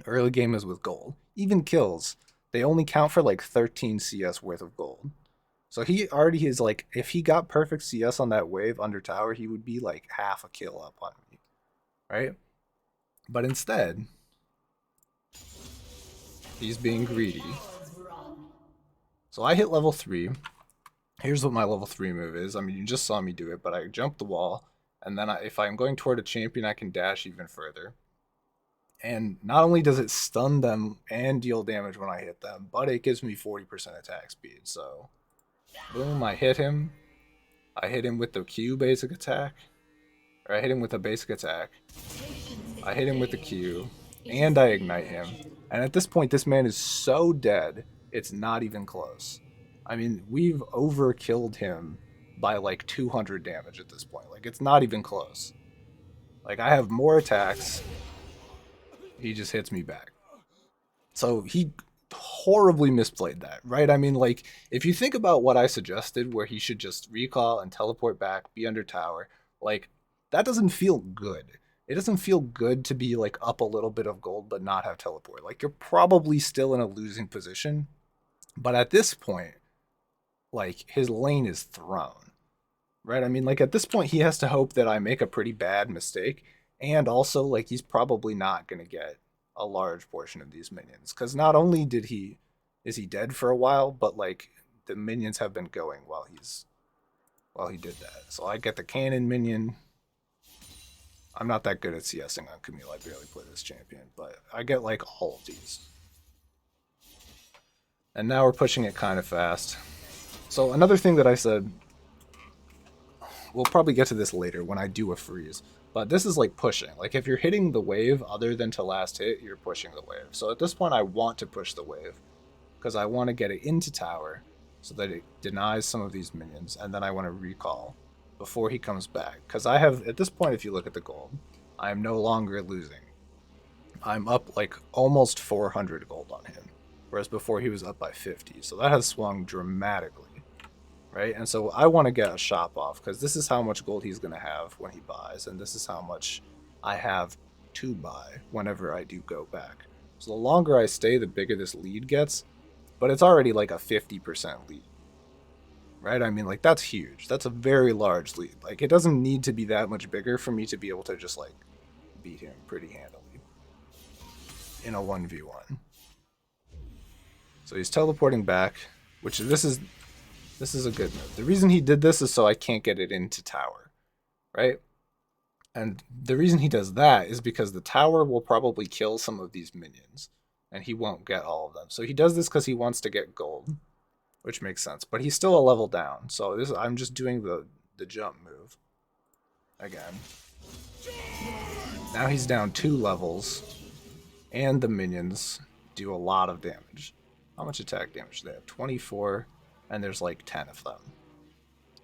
early game, is with gold. Even kills, they only count for like 13 CS worth of gold. So he already is like, if he got perfect CS on that wave under tower, he would be like half a kill up on me, right? But instead, he's being greedy. So I hit level 3. Here's what my level 3 move is. I mean, you just saw me do it, but I jump the wall, and then if I'm going toward a champion, I can dash even further. And not only does it stun them and deal damage when I hit them, but it gives me 40% attack speed. So, boom, I hit him. I hit him with the Q basic attack. Or I hit him with a basic attack. I hit him with the Q, and I ignite him. And at this point, this man is so dead, it's not even close. I mean, we've overkilled him by like 200 damage at this point. Like, it's not even close. Like, I have more attacks. He just hits me back. So he horribly misplayed that, right? I mean, like, if you think about what I suggested, where he should just recall and teleport back, be under tower, like, that doesn't feel good. It doesn't feel good to be, like, up a little bit of gold but not have teleport. Like, you're probably still in a losing position. But at this point, like, his lane is thrown, right? I mean, like, at this point, he has to hope that I make a pretty bad mistake, and also, like, he's probably not going to get a large portion of these minions, because not only is he dead for a while, but, like, the minions have been going while he did that. So I get the cannon minion. I'm not that good at CSing on Camille. I barely play this champion, but I get, like, all of these. And now we're pushing it kind of fast. So another thing that I said, we'll probably get to this later when I do a freeze, but this is like pushing. Like if you're hitting the wave other than to last hit, you're pushing the wave. So at this point I want to push the wave because I want to get it into tower so that it denies some of these minions, and then I want to recall before he comes back. Because I have, at this point, if you look at the gold, I am no longer losing. I'm up like almost 400 gold on him, whereas before he was up by 50. So that has swung dramatically, right? And so I want to get a shop off because this is how much gold he's going to have when he buys, and this is how much I have to buy whenever I do go back. So the longer I stay, the bigger this lead gets, but it's already like a 50% lead, right? I mean, like, that's huge. That's a very large lead. Like, it doesn't need to be that much bigger for me to be able to just, like, beat him pretty handily in a 1v1. So he's teleporting back, which this is a good move. The reason he did this is so I can't get it into tower, right? And the reason he does that is because the tower will probably kill some of these minions, and he won't get all of them. So he does this because he wants to get gold, which makes sense. But he's still a level down, so this I'm just doing the jump move again. Now he's down 2 levels, and the minions do a lot of damage. How much attack damage do they have? 24, and there's like 10 of them.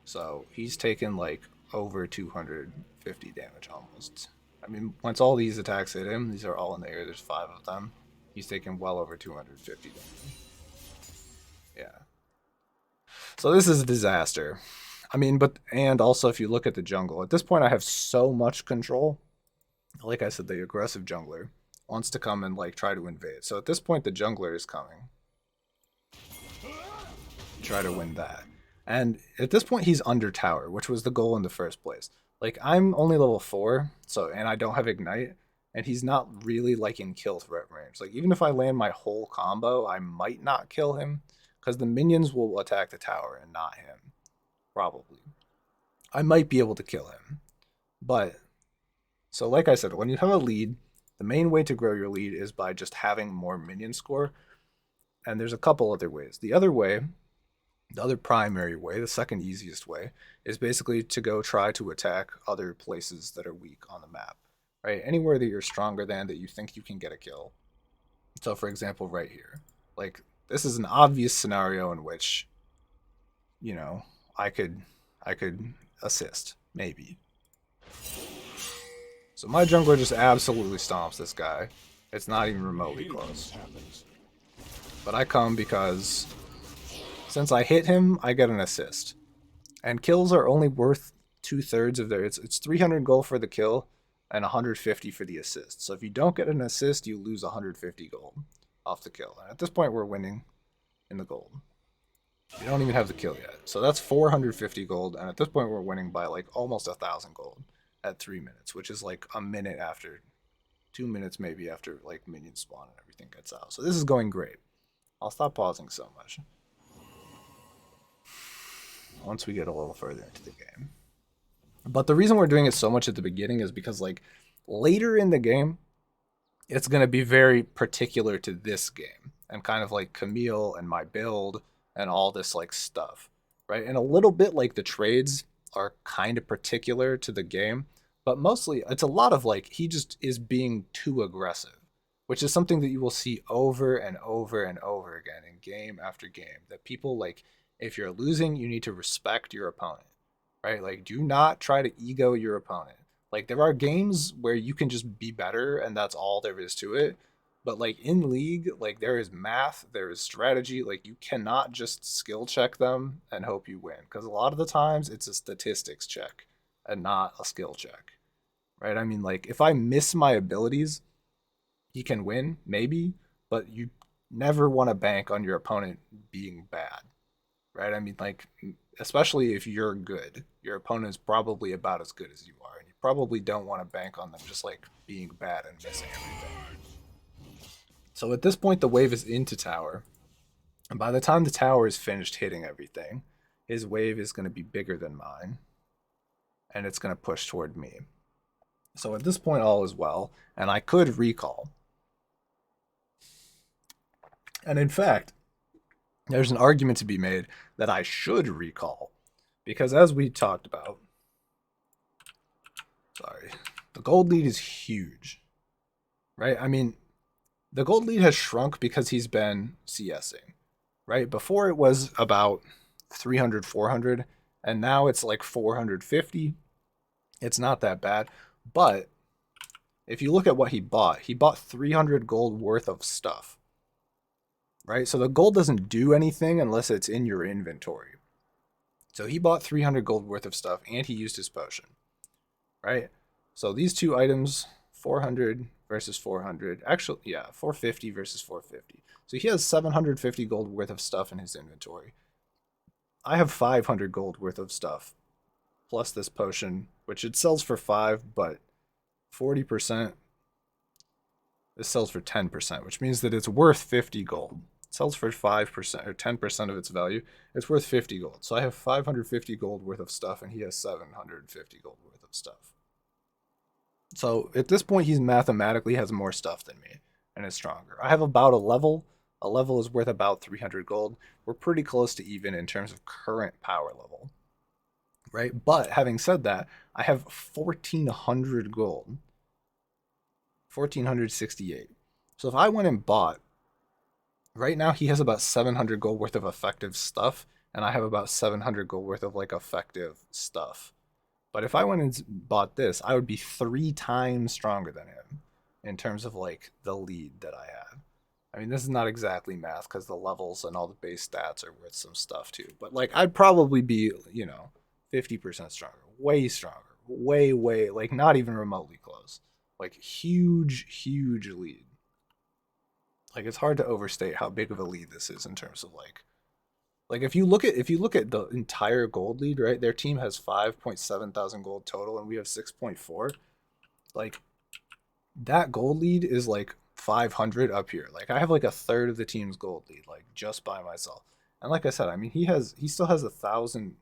So he's taken like over 250 damage almost. I mean, once all these attacks hit him, these are all in the air, there's 5 of them. He's taken well over 250 damage. Yeah. So this is a disaster. I mean, and also if you look at the jungle, at this point I have so much control. Like I said, the aggressive jungler wants to come and like try to invade. So at this point the jungler is coming. Try to win that. And at this point he's under tower, which was the goal in the first place. Like I'm only level 4, so and I don't have ignite, and he's not really like in kill threat range. Like even if I land my whole combo, I might not kill him because the minions will attack the tower and not him. Probably. I might be able to kill him. But so like I said, when you have a lead, the main way to grow your lead is by just having more minion score. And there's a couple other ways. The other way, the other primary way, the second easiest way, is basically to go try to attack other places that are weak on the map, right? Anywhere that you're stronger than, that you think you can get a kill. So for example, right here, like this is an obvious scenario in which, you know, I could assist, maybe. So my jungler just absolutely stomps this guy. It's not even remotely close. But I come because since I hit him, I get an assist. And kills are only worth 2/3 of their... It's 300 gold for the kill and 150 for the assist. So if you don't get an assist, you lose 150 gold off the kill. And at this point, we're winning in the gold. We don't even have the kill yet. So that's 450 gold. And at this point, we're winning by like almost 1,000 gold at 3 minutes, which is like a minute after, 2 minutes maybe after like minions spawn and everything gets out. So this is going great. I'll stop pausing so much once we get a little further into the game. But the reason we're doing it so much at the beginning is because like later in the game, it's going to be very particular to this game and kind of like Camille and my build and all this like stuff, right? And a little bit like the trades are kind of particular to the game, but mostly it's a lot of like he just is being too aggressive, which is something that you will see over and over and over again in game after game, that people like, if you're losing, you need to respect your opponent, right? Like do not try to ego your opponent. Like there are games where you can just be better and that's all there is to it. But like in League, like there is math, there is strategy. Like you cannot just skill check them and hope you win. Because a lot of the times it's a statistics check and not a skill check, right? I mean, like if I miss my abilities, he can win, maybe, but you never want to bank on your opponent being bad, right? I mean, like, especially if you're good, your opponent is probably about as good as you are, and you probably don't want to bank on them just like being bad and missing everything. So at this point, the wave is into tower, and by the time the tower is finished hitting everything, his wave is going to be bigger than mine, and it's going to push toward me. So at this point, all is well, and I could recall. And in fact, there's an argument to be made that I should recall. Because as we talked about, sorry, the gold lead is huge, right? I mean, the gold lead has shrunk because he's been CSing, right? Before it was about 300, 400, and now it's like 450. It's not that bad. But if you look at what he bought 300 gold worth of stuff, right? So the gold doesn't do anything unless it's in your inventory. So he bought 300 gold worth of stuff and he used his potion, right? So these two items, 400 versus 400, actually, yeah, 450 versus 450. So he has 750 gold worth of stuff in his inventory. I have 500 gold worth of stuff, plus this potion, which it sells for 5, but 40%, this sells for 10%, which means that it's worth 50 gold. It sells for 5% or 10% of its value. It's worth 50 gold. So I have 550 gold worth of stuff, and he has 750 gold worth of stuff. So at this point, he's mathematically has more stuff than me and is stronger. I have about a level. A level is worth about 300 gold. We're pretty close to even in terms of current power level, right? But having said that, I have 1,400 gold. 1,468. So if I went and bought, right now he has about 700 gold worth of effective stuff, and I have about 700 gold worth of like effective stuff. But if I went and bought this, I would be 3 times stronger than him in terms of like the lead that I have. I mean, this is not exactly math because the levels and all the base stats are worth some stuff too. But like, I'd probably be, 50% stronger, way stronger, way, like not even remotely close. Like huge, huge lead. Like it's hard to overstate how big of a lead this is in terms of like if you look at the entire gold lead, right? Their team has 5.7 thousand gold total and we have 6.4. Like that gold lead is like 500 up here. Like I have like a third of the team's gold lead, like just by myself. And like I said, I mean he still has 1,000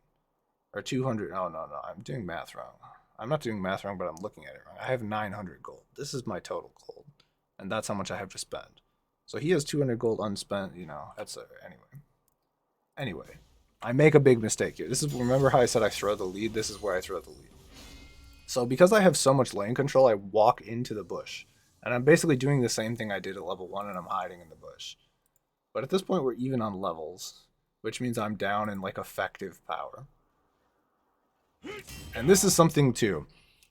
or 200. Oh no, I'm doing math wrong. I'm not doing math wrong, but I'm looking at it wrong. I have 900 gold. This is my total gold, and that's how much I have to spend. So he has 200 gold unspent. That's anyway. I make a big mistake here. Remember how I said I throw the lead? This is where I throw the lead. So because I have so much lane control, I walk into the bush. And I'm basically doing the same thing I did at level 1 and I'm hiding in the bush. But at this point we're even on levels, which means I'm down in like effective power. And this is something too.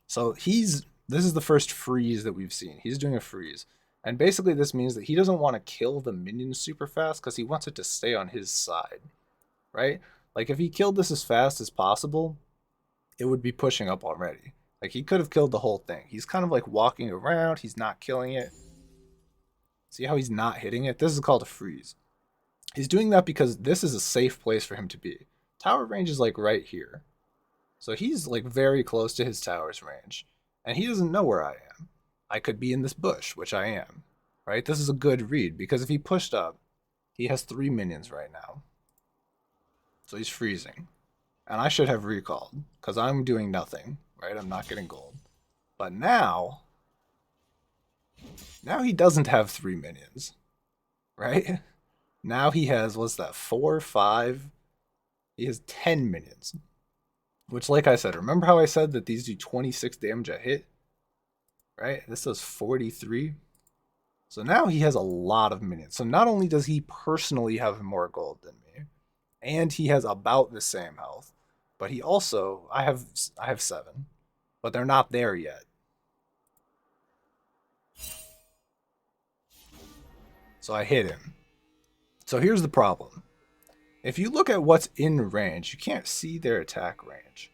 So this is the first freeze that we've seen. He's doing a freeze. And basically this means that he doesn't want to kill the minions super fast because he wants it to stay on his side. Right? Like if he killed this as fast as possible, it would be pushing up already. Like he could have killed the whole thing. He's kind of like walking around. He's not killing it. See how he's not hitting it? This is called a freeze. He's doing that because this is a safe place for him to be. Tower range is like right here. So he's like very close to his tower's range. And he doesn't know where I am. I could be in this bush, which I am. Right? This is a good read because if he pushed up, he has 3 minions right now. So he's freezing. And I should have recalled because I'm doing nothing. Right? I'm not getting gold. But now he doesn't have 3 minions. Right? Now he has, what's that, 4, 5? He has 10 minions. Which, like I said, remember how I said that these do 26 damage a hit? Right? This does 43. So now he has a lot of minions. So not only does he personally have more gold than me, and he has about the same health, but he also, I have 7, but they're not there yet. So I hit him. So here's the problem. If you look at what's in range, you can't see their attack range.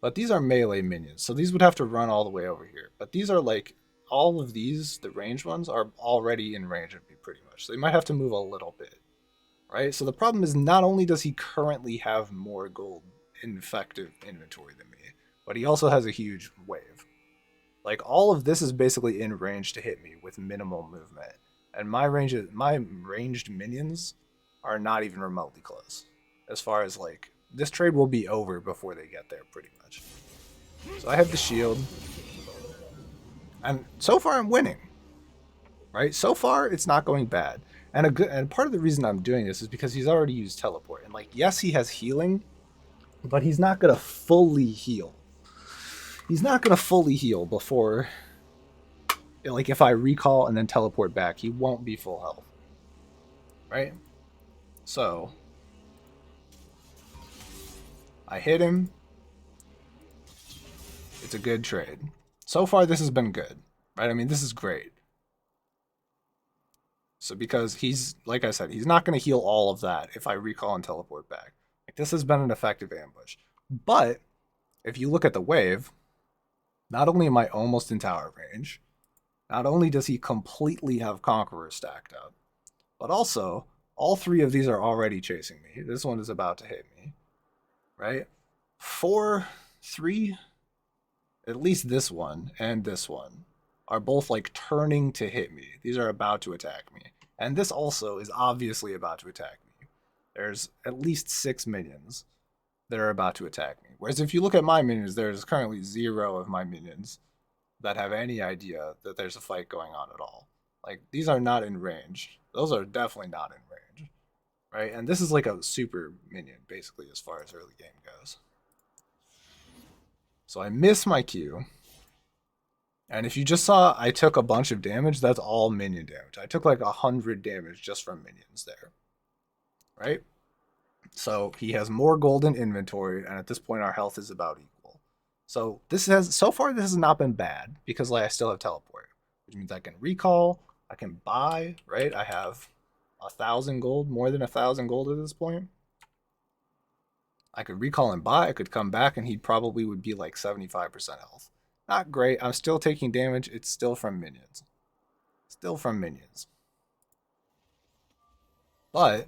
But these are melee minions, so these would have to run all the way over here. But these are like, all of these, the ranged ones, are already in range of me pretty much. So they might have to move a little bit, right? So the problem is not only does he currently have more gold in effective inventory than me, but he also has a huge wave. Like all of this is basically in range to hit me with minimal movement. And my ranged minions are not even remotely close. As far as like, this trade will be over before they get there pretty much. So I have the shield. And so far I'm winning. Right? So far it's not going bad. And part of the reason I'm doing this is because he's already used teleport. And like, yes, he has healing, but he's not gonna fully heal. He's not gonna fully heal before, like, if I recall and then teleport back, he won't be full health. Right? So I hit him. It's a good trade. So far, this has been good. Right? I mean, this is great. So because he's, like I said, he's not going to heal all of that if I recall and teleport back. Like, this has been an effective ambush. But if you look at the wave, not only am I almost in tower range, not only does he completely have Conqueror stacked up, but also all three of these are already chasing me. This one is about to hit me, right? 4, 3, at least this one and this one are both like turning to hit me. These are about to attack me. And this also is obviously about to attack me. There's at least 6 minions that are about to attack me. Whereas if you look at my minions, there's currently 0 of my minions that have any idea that there's a fight going on at all. Like, these are not in range. Those are definitely not in range, right? And this is like a super minion, basically, as far as early game goes. So I miss my Q. And if you just saw I took a bunch of damage, that's all minion damage. I took like 100 damage just from minions there, right? So he has more gold in inventory, and at this point our health is about equal. So so far this has not been bad because like I still have teleport, which means I can recall, I can buy, right? I have 1,000 gold, more than 1,000 gold at this point. I could recall and buy, I could come back, and he probably would be like 75% health. Not great. I'm still taking damage. It's still from minions. Still from minions. But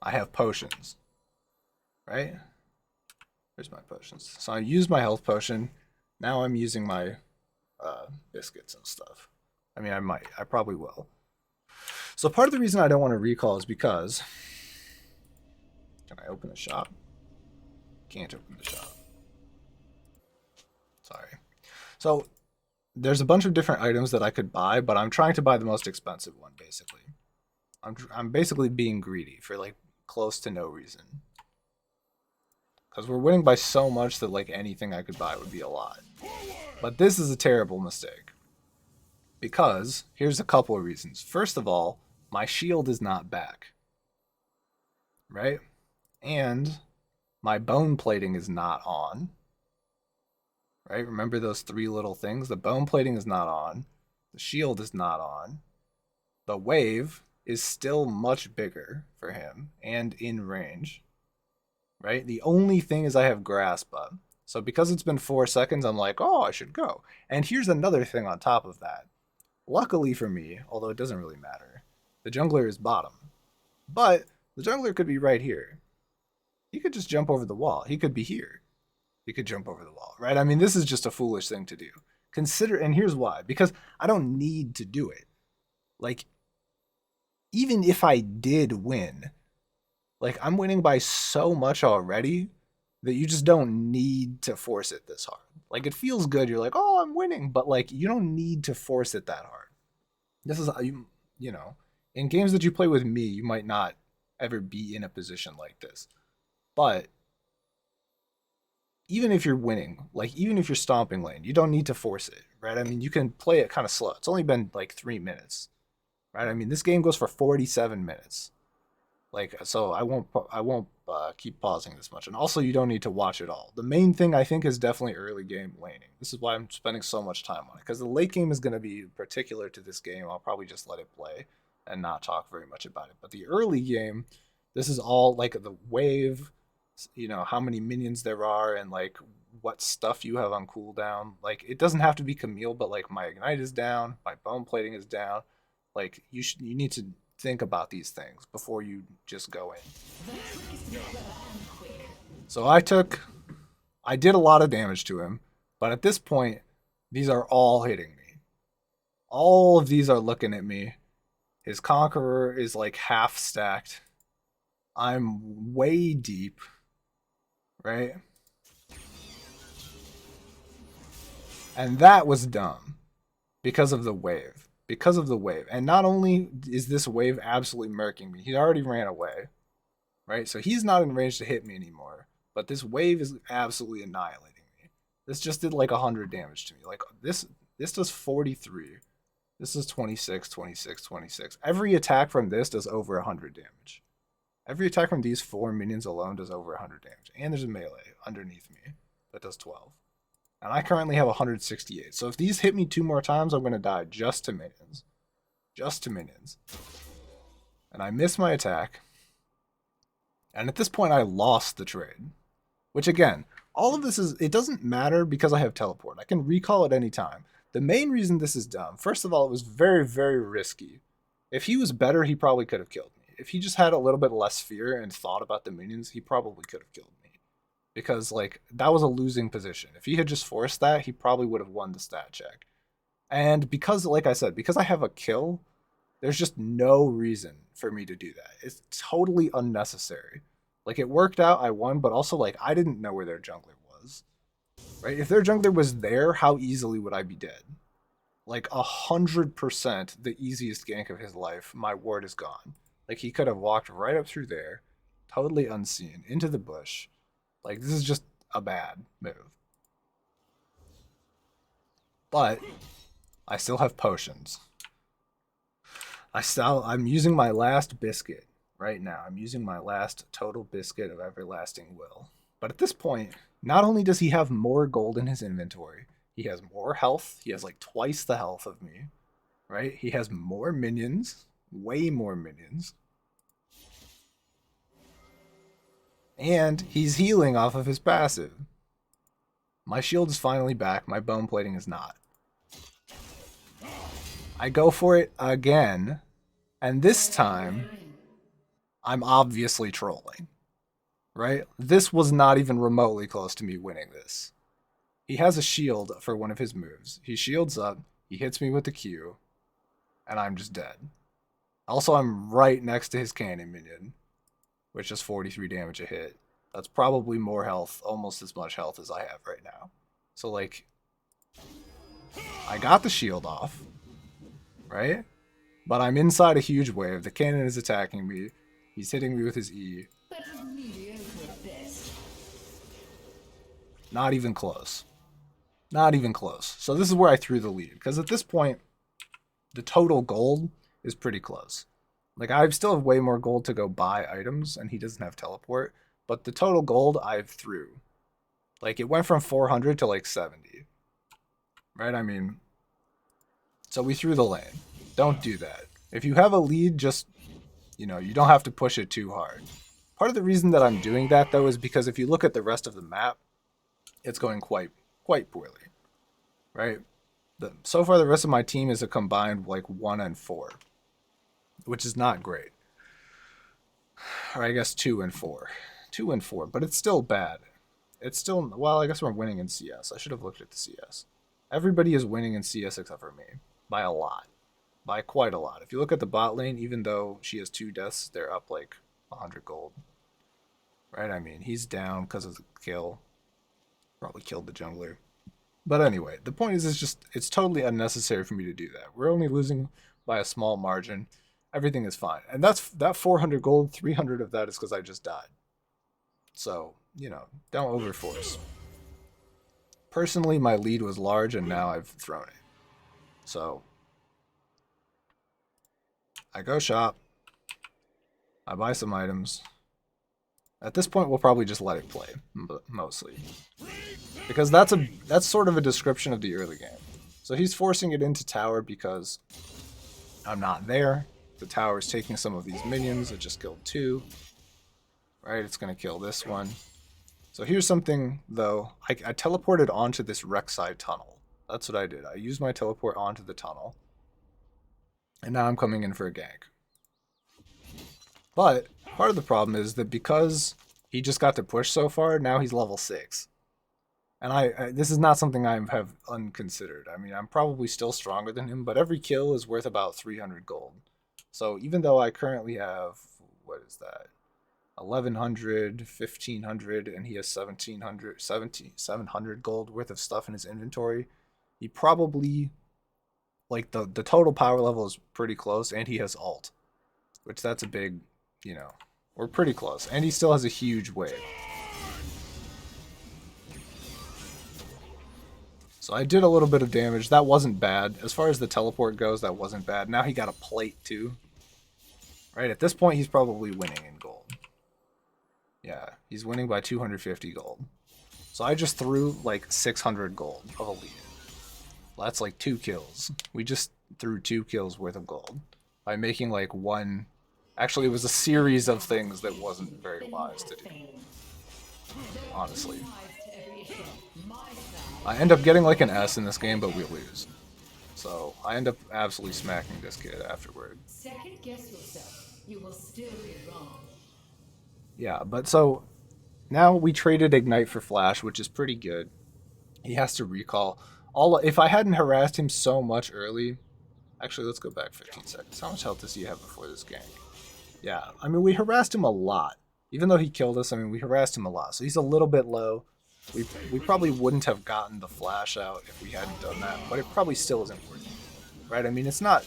I have potions. Right? Where's my potions? So I used my health potion. Now I'm using my biscuits and stuff. I mean, I might. I probably will. So part of the reason I don't want to recall is because... Can I open the shop? Can't open the shop. Sorry. So there's a bunch of different items that I could buy, but I'm trying to buy the most expensive one, basically. I'm basically being greedy for like close to no reason. Because we're winning by so much that like anything I could buy would be a lot. But this is a terrible mistake. Because here's a couple of reasons. First of all, my shield is not back. Right? And my bone plating is not on. Right? Remember those 3 little things? The bone plating is not on. The shield is not on. The wave is still much bigger for him and in range. Right? The only thing is I have grasp up. So because it's been 4 seconds, I'm like, oh, I should go. And here's another thing on top of that. Luckily for me, although it doesn't really matter, the jungler is bottom. But the jungler could be right here. He could just jump over the wall. He could be here. He could jump over the wall, right? I mean, this is just a foolish thing to do. Consider, and here's why. Because I don't need to do it. Like, even if I did win, like, I'm winning by so much already that you just don't need to force it this hard. Like, it feels good. You're like, oh, I'm winning. But, like, you don't need to force it that hard. This is, you know, in games that you play with me, you might not ever be in a position like this. But even if you're winning, like even if you're stomping lane, you don't need to force it, right? I mean, you can play it kind of slow. It's only been like 3 minutes, right? I mean, this game goes for 47 minutes. Like, so I won't keep pausing this much. And also, you don't need to watch it all. The main thing I think is definitely early game laning. This is why I'm spending so much time on it, because the late game is going to be particular to this game. I'll probably just let it play and not talk very much about it. But the early game, this is all like the wave, you know, how many minions there are and like what stuff you have on cooldown. Like, it doesn't have to be Camille, but like my ignite is down, my bone plating is down. Like, you need to think about these things before you just go in. So I did a lot of damage to him, but at this point, these are all hitting me. All of these are looking at me. His Conqueror is like half stacked. I'm way deep, right? And that was dumb because of the wave. because of the wave. And not only is this wave absolutely murking me, he already ran away, right? So he's not in range to hit me anymore. But this wave is absolutely annihilating me. This just did like 100 damage to me. Like this does 43. This is 26, 26, 26. Every attack from this does over 100 damage. Every attack from these 4 minions alone does over 100 damage. And there's a melee underneath me that does 12. And I currently have 168. So if these hit me 2 more times, I'm going to die just to minions. Just to minions. And I miss my attack. And at this point, I lost the trade. Which again, all of this it doesn't matter because I have teleport. I can recall at any time. The main reason this is dumb, first of all, it was very, very risky. If he was better, he probably could have killed me. If he just had a little bit less fear and thought about the minions, he probably could have killed me. Because, like, that was a losing position. If he had just forced that, he probably would have won the stat check. And because, like I said, because I have a kill, there's just no reason for me to do that. It's totally unnecessary. Like, it worked out, I won, but also, like, I didn't know where their jungler was. Right? If their jungler was there, how easily would I be dead? Like, 100% the easiest gank of his life, my ward is gone. Like, he could have walked right up through there, totally unseen, into the bush. Like, this is just a bad move. But I still have potions. I'm using my last biscuit right now. I'm using my last total biscuit of everlasting will. But at this point, not only does he have more gold in his inventory, he has more health. He has like twice the health of me, right? He has more minions, way more minions. And he's healing off of his passive. My shield is finally back. My bone plating is not. I go for it again. And this time, I'm obviously trolling. Right? This was not even remotely close to me winning this. He has a shield for one of his moves. He shields up. He hits me with the Q. And I'm just dead. Also, I'm right next to his cannon minion, which is 43 damage a hit. That's probably more health, almost as much health as I have right now. So, like, I got the shield off, right? But I'm inside a huge wave. The cannon is attacking me. He's hitting me with his E. Not even close. Not even close. So this is where I threw the lead. Because at this point, the total gold is pretty close. Like, I still have way more gold to go buy items, and he doesn't have teleport. But the total gold I've threw. Like, it went from 400 to like 70. Right? I mean, so we threw the lane. Don't do that. If you have a lead, just, you know, you don't have to push it too hard. Part of the reason that I'm doing that, though, is because if you look at the rest of the map, it's going quite poorly. Right? So far, the rest of my team is a combined, like, 1 and 4. Which is not great. Or I guess 2 and 4. 2 and 4, but it's still bad. It's still, well, I guess we're winning in CS. I should have looked at the CS. Everybody is winning in CS except for me. By a lot. By quite a lot. If you look at the bot lane, even though she has 2 deaths, they're up like 100 gold. Right? I mean, he's down because of the kill. Probably killed the jungler. But anyway, the point is, it's totally unnecessary for me to do that. We're only losing by a small margin. Everything is fine. And that 400 gold, 300 of that is because I just died. So, you know, don't overforce. Personally, my lead was large and now I've thrown it. So, I go shop. I buy some items. At this point, we'll probably just let it play, mostly. Because that's sort of a description of the early game. So he's forcing it into tower because I'm not there. The tower is taking some of these minions. It just killed 2. Right, it's going to kill this one. So here's something, though. I teleported onto this Rek'Sai tunnel. That's what I did. I used my teleport onto the tunnel. And now I'm coming in for a gank. But part of the problem is that because he just got to push so far, now he's level 6. And this is not something I have unconsidered. I mean, I'm probably still stronger than him, but every kill is worth about 300 gold. So even though I currently have, what is that? 1100, 1500, and he has 700 gold worth of stuff in his inventory, he probably like the total power level is pretty close, and he has ult, which that's a big, you know, we're pretty close, and he still has a huge wave. So I did a little bit of damage. That wasn't bad. As far as the teleport goes, that wasn't bad. Now he got a plate too. Right, at this point he's probably winning in gold. Yeah, he's winning by 250 gold. So I just threw like 600 gold of a lead. That's like 2 kills. We just threw 2 kills worth of gold by making like one. Actually, it was a series of things that wasn't very wise to do, honestly. I end up getting like an S in this game, but we lose. So I end up absolutely smacking this kid afterward. Second guess yourself. You will still be wrong. Yeah, but so now we traded Ignite for Flash, which is pretty good. He has to recall. If I hadn't harassed him so much early, actually let's go back 15 seconds. How much health does he have before this gank? Yeah, I mean we harassed him a lot. Even though he killed us, I mean we harassed him a lot. So he's a little bit low. We probably wouldn't have gotten the flash out if we hadn't done that, but it probably still isn't worth it, right? I mean it's not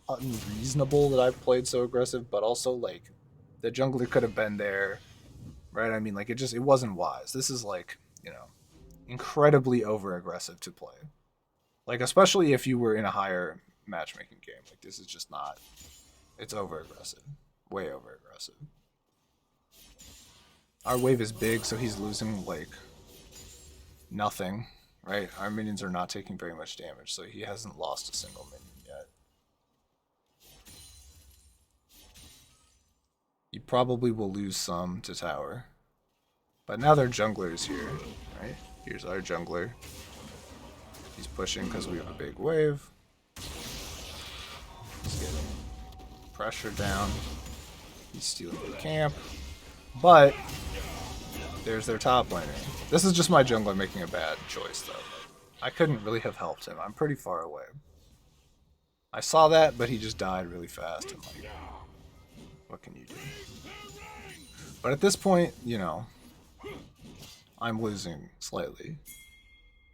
unreasonable that I've played so aggressive, but also like the jungler could have been there, right? I mean like it wasn't wise. This is like, you know, incredibly over aggressive to play. Like especially if you were in a higher matchmaking game. Like this is just not, it's over aggressive. Way over aggressive. Our wave is big, so he's losing like nothing, right? Our minions are not taking very much damage, so he hasn't lost a single minion yet. He probably will lose some to tower. But now their jungler is here, right? Here's our jungler. He's pushing because we have a big wave. He's getting pressure down. He's stealing the camp. But there's their top laner. This is just my jungler making a bad choice, though. I couldn't really have helped him. I'm pretty far away. I saw that, but he just died really fast. I'm like, what can you do? But at this point, you know, I'm losing slightly.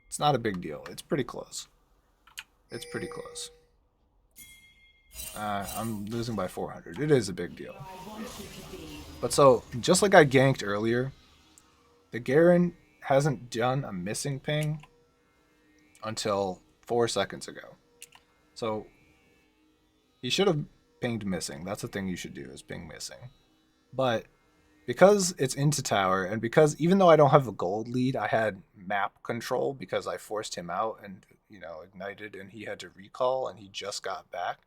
It's not a big deal. It's pretty close. It's pretty close. I'm losing by 400. It is a big deal. But so, just like I ganked earlier, the Garen hasn't done a missing ping until 4 seconds ago. So, he should have pinged missing. That's the thing you should do, is ping missing. But because it's into tower, and because even though I don't have a gold lead, I had map control because I forced him out and, you know, ignited, and he had to recall, and he just got back.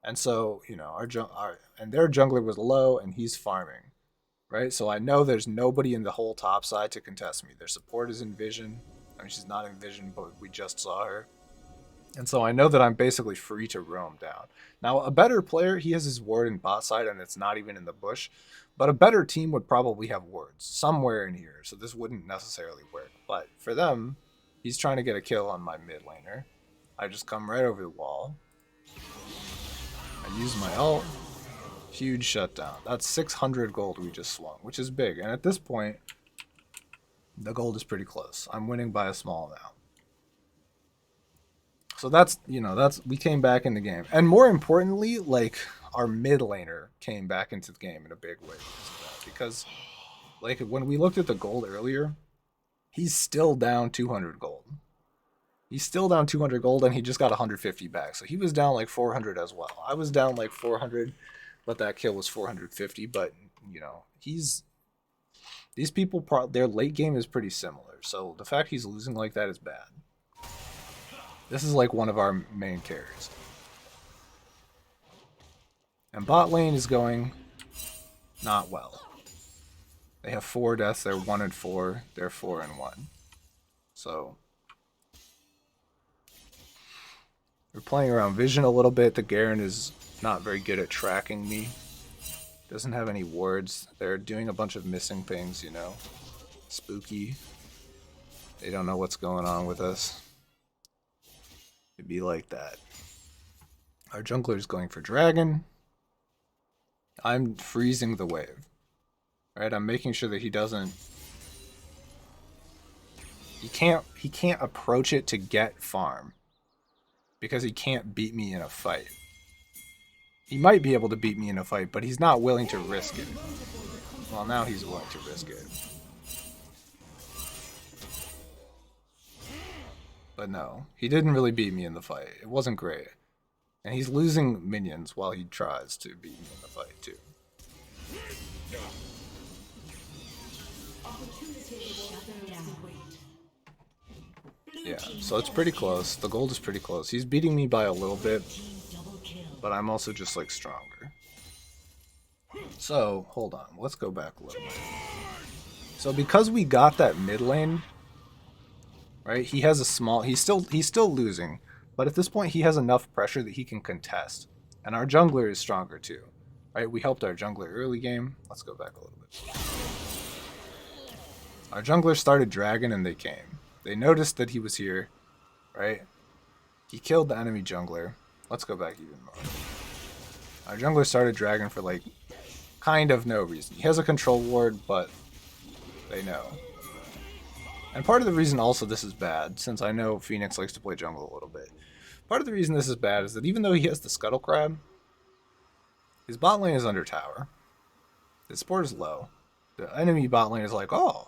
And so, you know, their jungler was low, and he's farming, right? So I know there's nobody in the whole top side to contest me. Their support is in vision. I mean, she's not in vision, but we just saw her. And so I know that I'm basically free to roam down. Now, a better player, he has his ward in bot side, and it's not even in the bush. But a better team would probably have wards somewhere in here, so this wouldn't necessarily work. But for them, he's trying to get a kill on my mid laner. I just come right over the wall. I use my ult. Huge shutdown. That's 600 gold we just swung, which is big. And at this point, the gold is pretty close. I'm winning by a small amount. So that's, you know, we came back in the game. And more importantly, like, our mid laner came back into the game in a big way because like when we looked at the gold earlier, he's still down 200 gold. He's still down 200 gold, and he just got 150 back. So he was down like 400 as well. I was down like 400, but that kill was 450. But, you know, these people, their late game is pretty similar. So the fact he's losing like that is bad. This is like one of our main carries. And bot lane is going not well. They have 4 deaths. They're 1 and 4. They're 4 and 1. So we're playing around vision a little bit. The Garen is not very good at tracking me. Doesn't have any wards. They're doing a bunch of missing things, you know. Spooky. They don't know what's going on with us. It'd be like that. Our jungler is going for dragon. I'm freezing the wave. Right? I'm making sure that he doesn't... He can't approach it to get farm. because he can't beat me in a fight. He might be able to beat me in a fight, but he's not willing to risk it. Well, now he's willing to risk it. But no, he didn't really beat me in the fight. It wasn't great. And he's losing minions while he tries to beat me in the fight, too. Yeah, so it's pretty close. The gold is pretty close. He's beating me by a little bit, but I'm also just like stronger. So, hold on. Let's go back a little bit. So because we got that mid lane, right? He has a small he's still losing, but at this point he has enough pressure that he can contest. And our jungler is stronger too. Right? We helped our jungler early game. Let's go back a little bit. Our jungler started dragon and they came. They noticed that he was here, right? He killed the enemy jungler. Let's go back even more. Our jungler started dragon for like kind of no reason. He has a control ward, but they know. And part of the reason also this is bad, since I know Phoenix likes to play jungle a little bit. Part of the reason this is bad is that even though he has the scuttle crab, his bot lane is under tower. His support is low. The enemy bot lane is like, oh.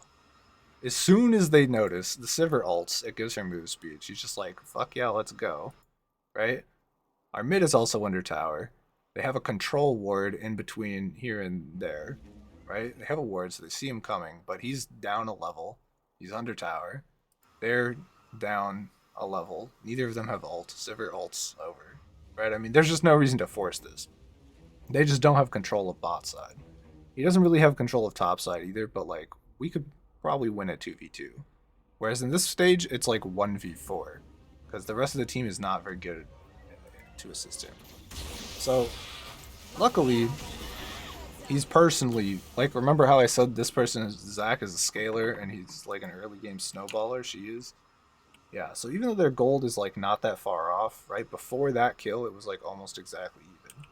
As soon as they notice the Sivir ults, it gives her move speed. She's just like, fuck yeah, let's go. Right? Our mid is also under tower. They have a control ward in between here and there. Right? They have a ward, so they see him coming, but he's down a level. He's under tower. They're down a level. Neither of them have ult. Sivir ults over. Right? I mean, there's just no reason to force this. They just don't have control of bot side. He doesn't really have control of top side either, but like, we could probably win a 2v2. Whereas in this stage, it's like 1v4. Because the rest of the team is not very good to assist him. So, luckily, he's personally, like, remember how I said this person, Zach, is a scaler, and he's like an early game snowballer? She is. Yeah, so even though their gold is like not that far off, right? Before that kill, it was like almost exactly even.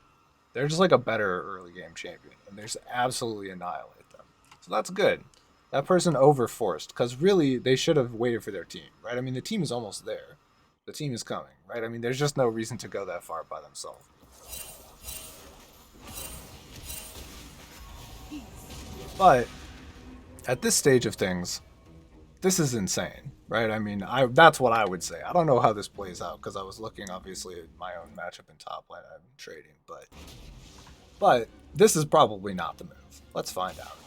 They're just like a better early game champion, and they just absolutely annihilate them. So that's good. That person overforced, because really they should have waited for their team, right? I mean, the team is almost there. The team is coming, right? I mean, there's just no reason to go that far by themselves. But at this stage of things, this is insane, right? I mean, that's what I would say. I don't know how this plays out, because I was looking, obviously, at my own matchup in top lane. I'm trading, but this is probably not the move. Let's find out.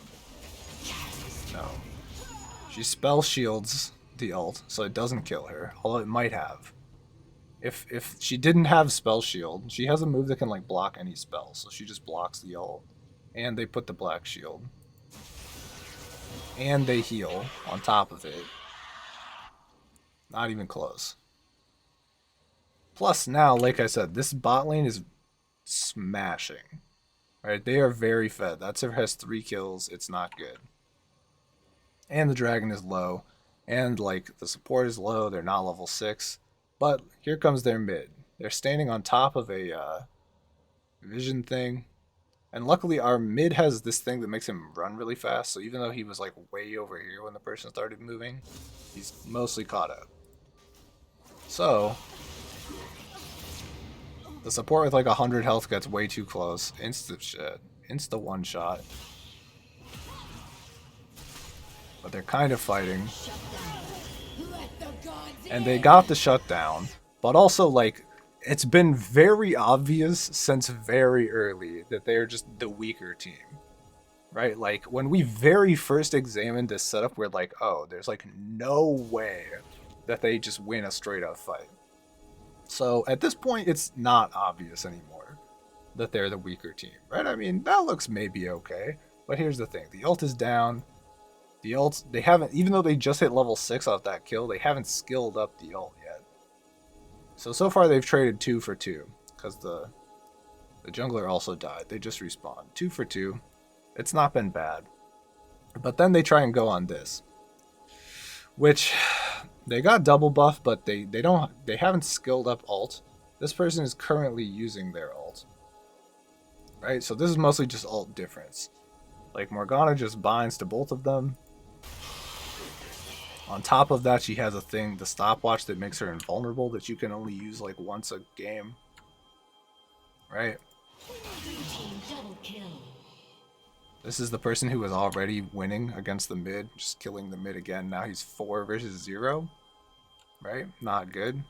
No. She spell shields the ult, so it doesn't kill her, although it might have. If she didn't have spell shield, she has a move that can like block any spell, so she just blocks the ult. And they put the black shield. And they heal on top of it. Not even close. Plus now, like I said, this bot lane is smashing. Right? They are very fed. That server has 3 kills. It's not good. And the dragon is low. And like the support is low. They're not level 6. But here comes their mid. They're standing on top of a vision thing. And luckily our mid has this thing that makes him run really fast. So even though he was like way over here when the person started moving, he's mostly caught up. So the support with like 100 health gets way too close. Insta one shot. But they're kind of fighting. And they got the shutdown. But also, like, it's been very obvious since very early that they're just the weaker team. Right? Like, when we very first examined this setup, we're like, oh, there's like no way that they just win a straight up fight. So at this point, it's not obvious anymore that they're the weaker team, right? I mean, that looks maybe okay. But here's the thing. The ult is down. The ult, they haven't, even though they just hit level 6 off that kill, they haven't skilled up the ult yet. So far they've traded 2 for 2. Because the jungler also died. They just respawned. 2 for 2. It's not been bad. But then they try and go on this. Which, they got double buff, but they haven't skilled up ult. This person is currently using their ult. Right? So this is mostly just ult difference. Like, Morgana just binds to both of them. On top of that, she has a thing, the stopwatch, that makes her invulnerable that you can only use like once a game. Right? Team double kill. This is the person who was already winning against the mid, just killing the mid again. Now he's 4 versus 0. Right? Not good.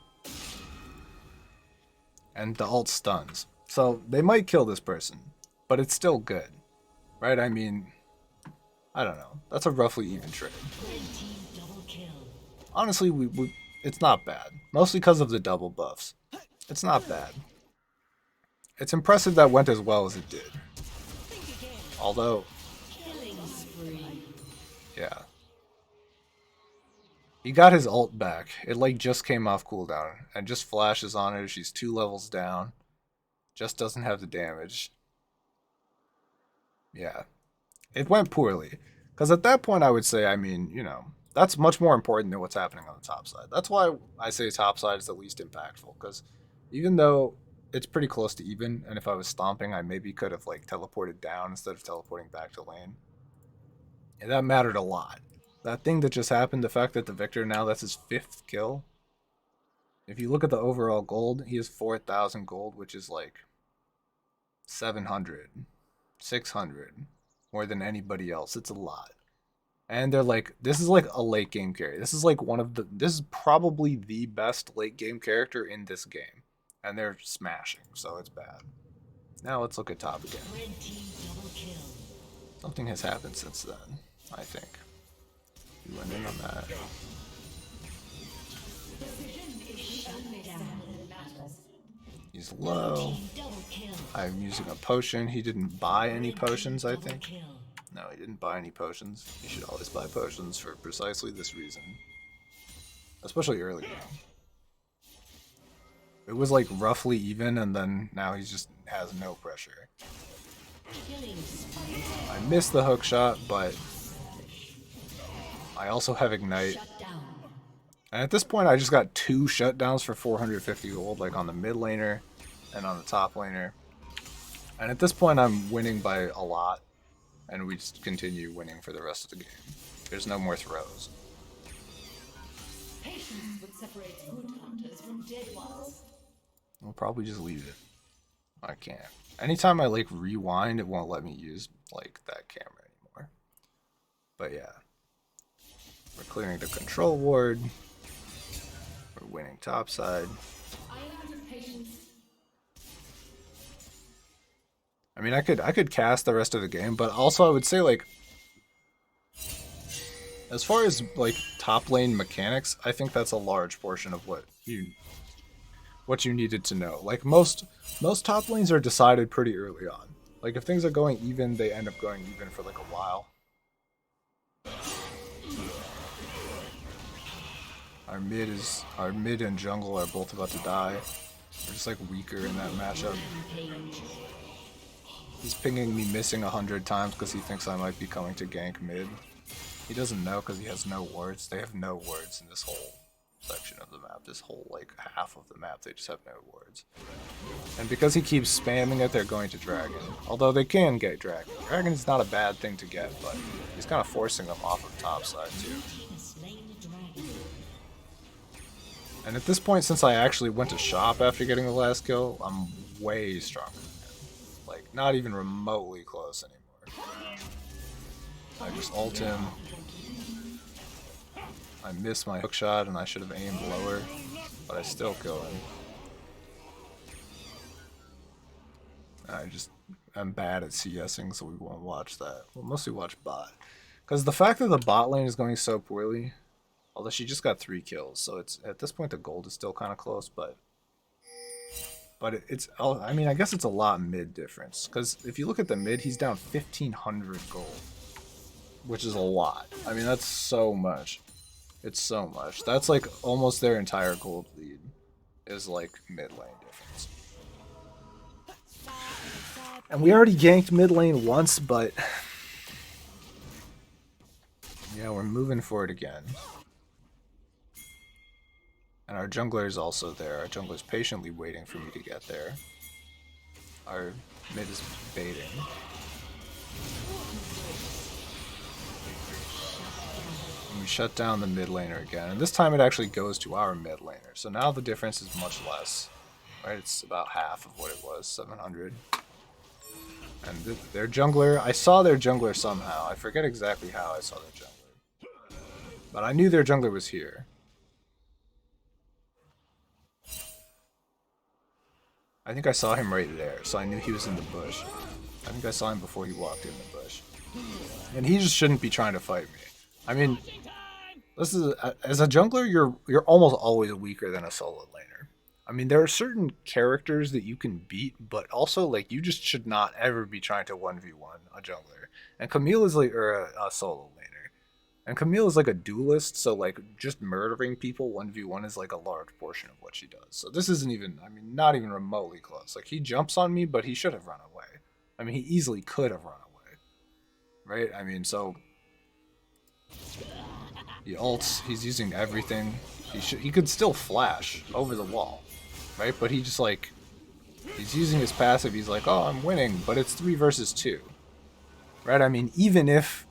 And the ult stuns. So they might kill this person, but it's still good. Right? I mean, I don't know. That's a roughly even trade. Red team double kill. Honestly, it's not bad. Mostly because of the double buffs. It's not bad. It's impressive that went as well as it did. Although, Killing spree. yeah. He got his ult back. It like just came off cooldown and just flashes on her. She's 2 levels down. Just doesn't have the damage. Yeah. It went poorly. Because at that point I would say, I mean, you know, that's much more important than what's happening on the top side. That's why I say top side is the least impactful. Because even though it's pretty close to even, and if I was stomping, I maybe could have like teleported down instead of teleporting back to lane. And that mattered a lot. That thing that just happened, the fact that the Victor now, that's his 5th kill. If you look at the overall gold, he has 4,000 gold, which is like 700, 600, more than anybody else. It's a lot. And they're like, this is like a late game carry. This is like this is probably the best late game character in this game. And they're smashing, so it's bad. Now let's look at top again. Red team double kill. Something has happened since then, I think. We went in on that. He's low. I'm using a potion. He didn't buy any potions, I think. No, he didn't buy any potions. You should always buy potions for precisely this reason. Especially earlier. It was like roughly even, and then now he just has no pressure. I missed the hook shot, but I also have Ignite. And at this point, I just got 2 shutdowns for 450 gold, like on the mid laner and on the top laner. And at this point, I'm winning by a lot, and we just continue winning for the rest of the game. There's no more throws. Patience would separate good hunters from dead ones. I'll probably just leave it. I can't. Anytime I like rewind, it won't let me use like that camera anymore. But yeah. We're clearing the control ward. We're winning topside. I am out of patience. I mean, I could cast the rest of the game, but also I would say like, as far as like top lane mechanics, I think that's a large portion of what you needed to know. Like most top lanes are decided pretty early on. Like if things are going even, they end up going even for like a while. Our mid and jungle are both about to die. We're just like weaker in that matchup. He's pinging me missing 100 times because he thinks I might be coming to gank mid. He doesn't know because he has no wards. They have no wards in this whole section of the map. This whole like half of the map, they just have no wards. And because he keeps spamming it, they're going to dragon. Although they can get dragon. Dragon is not a bad thing to get, but he's kind of forcing them off of top side too. And at this point, since I actually went to shop after getting the last kill, I'm way stronger than him. Like, not even remotely close anymore. I just ult him. I missed my hook shot and I should have aimed lower, but I still kill him. I'm bad at CSing, so we won't watch that. We'll mostly watch bot. Because the fact that the bot lane is going so poorly, although she just got 3 kills, so it's at this point the gold is still kind of close, but it's, I mean, I guess it's a lot mid difference. Because if you look at the mid, he's down 1,500 gold, which is a lot. I mean, that's so much. It's so much. That's like almost their entire gold lead is like mid lane difference. And we already ganked mid lane once, but yeah, we're moving for it again. And our jungler is also there. Our jungler is patiently waiting for me to get there. Our mid is baiting. And we shut down the mid laner again, and this time it actually goes to our mid laner. So now the difference is much less. Right, it's about half of what it was, 700. And their jungler, I saw their jungler somehow. I forget exactly how I saw their jungler. But I knew their jungler was here. I think I saw him right there, so I knew he was in the bush. I think I saw him before he walked in the bush. And he just shouldn't be trying to fight me. I mean, this is as a jungler, you're almost always weaker than a solo laner. I mean, there are certain characters that you can beat, but also like you just should not ever be trying to 1v1 a jungler. And Camille is like a solo laner. And Camille is like a duelist, so like just murdering people 1v1 is like a large portion of what she does. So this isn't even, I mean, not even remotely close. Like he jumps on me, but he should have run away. I mean, he easily could have run away. Right? I mean, so he ults, he's using everything. He could still flash over the wall. Right? But he just like, he's using his passive, he's like, oh, I'm winning, but it's 3 versus 2. Right? I mean, even if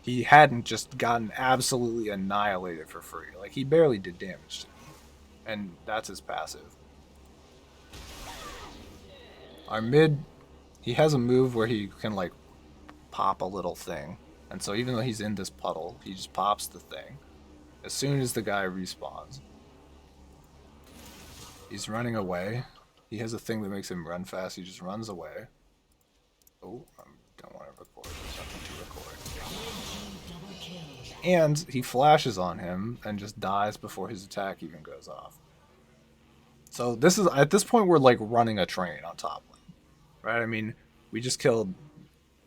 he hadn't just gotten absolutely annihilated for free. Like, he barely did damage to me. And that's his passive. Our mid, he has a move where he can, like, pop a little thing. And so even though he's in this puddle, he just pops the thing as soon as the guy respawns. He's running away. He has a thing that makes him run fast. He just runs away. Oh, I don't want to record. There's nothing to record. And he flashes on him and just dies before his attack even goes off. So this is, at this point, we're like running a train on top lane. Right? I mean, we just killed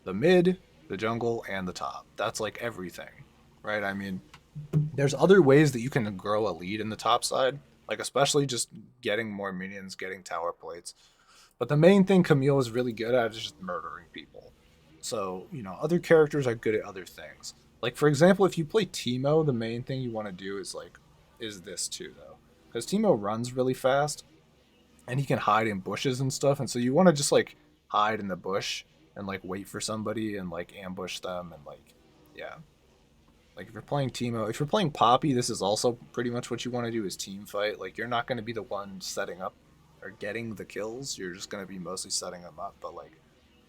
the mid, the jungle, and the top. That's like everything. Right? I mean, there's other ways that you can grow a lead in the top side. Like especially just getting more minions, getting tower plates. But the main thing Camille is really good at is just murdering people. So, you know, other characters are good at other things. Like, for example, if you play Teemo, the main thing you want to do is this too, though. Because Teemo runs really fast, and he can hide in bushes and stuff, and so you want to just, like, hide in the bush and, like, wait for somebody and, like, ambush them and, like, yeah. Like, if you're playing Teemo, if you're playing Poppy, this is also pretty much what you want to do is team fight. Like, you're not going to be the one setting up or getting the kills. You're just going to be mostly setting them up, but, like,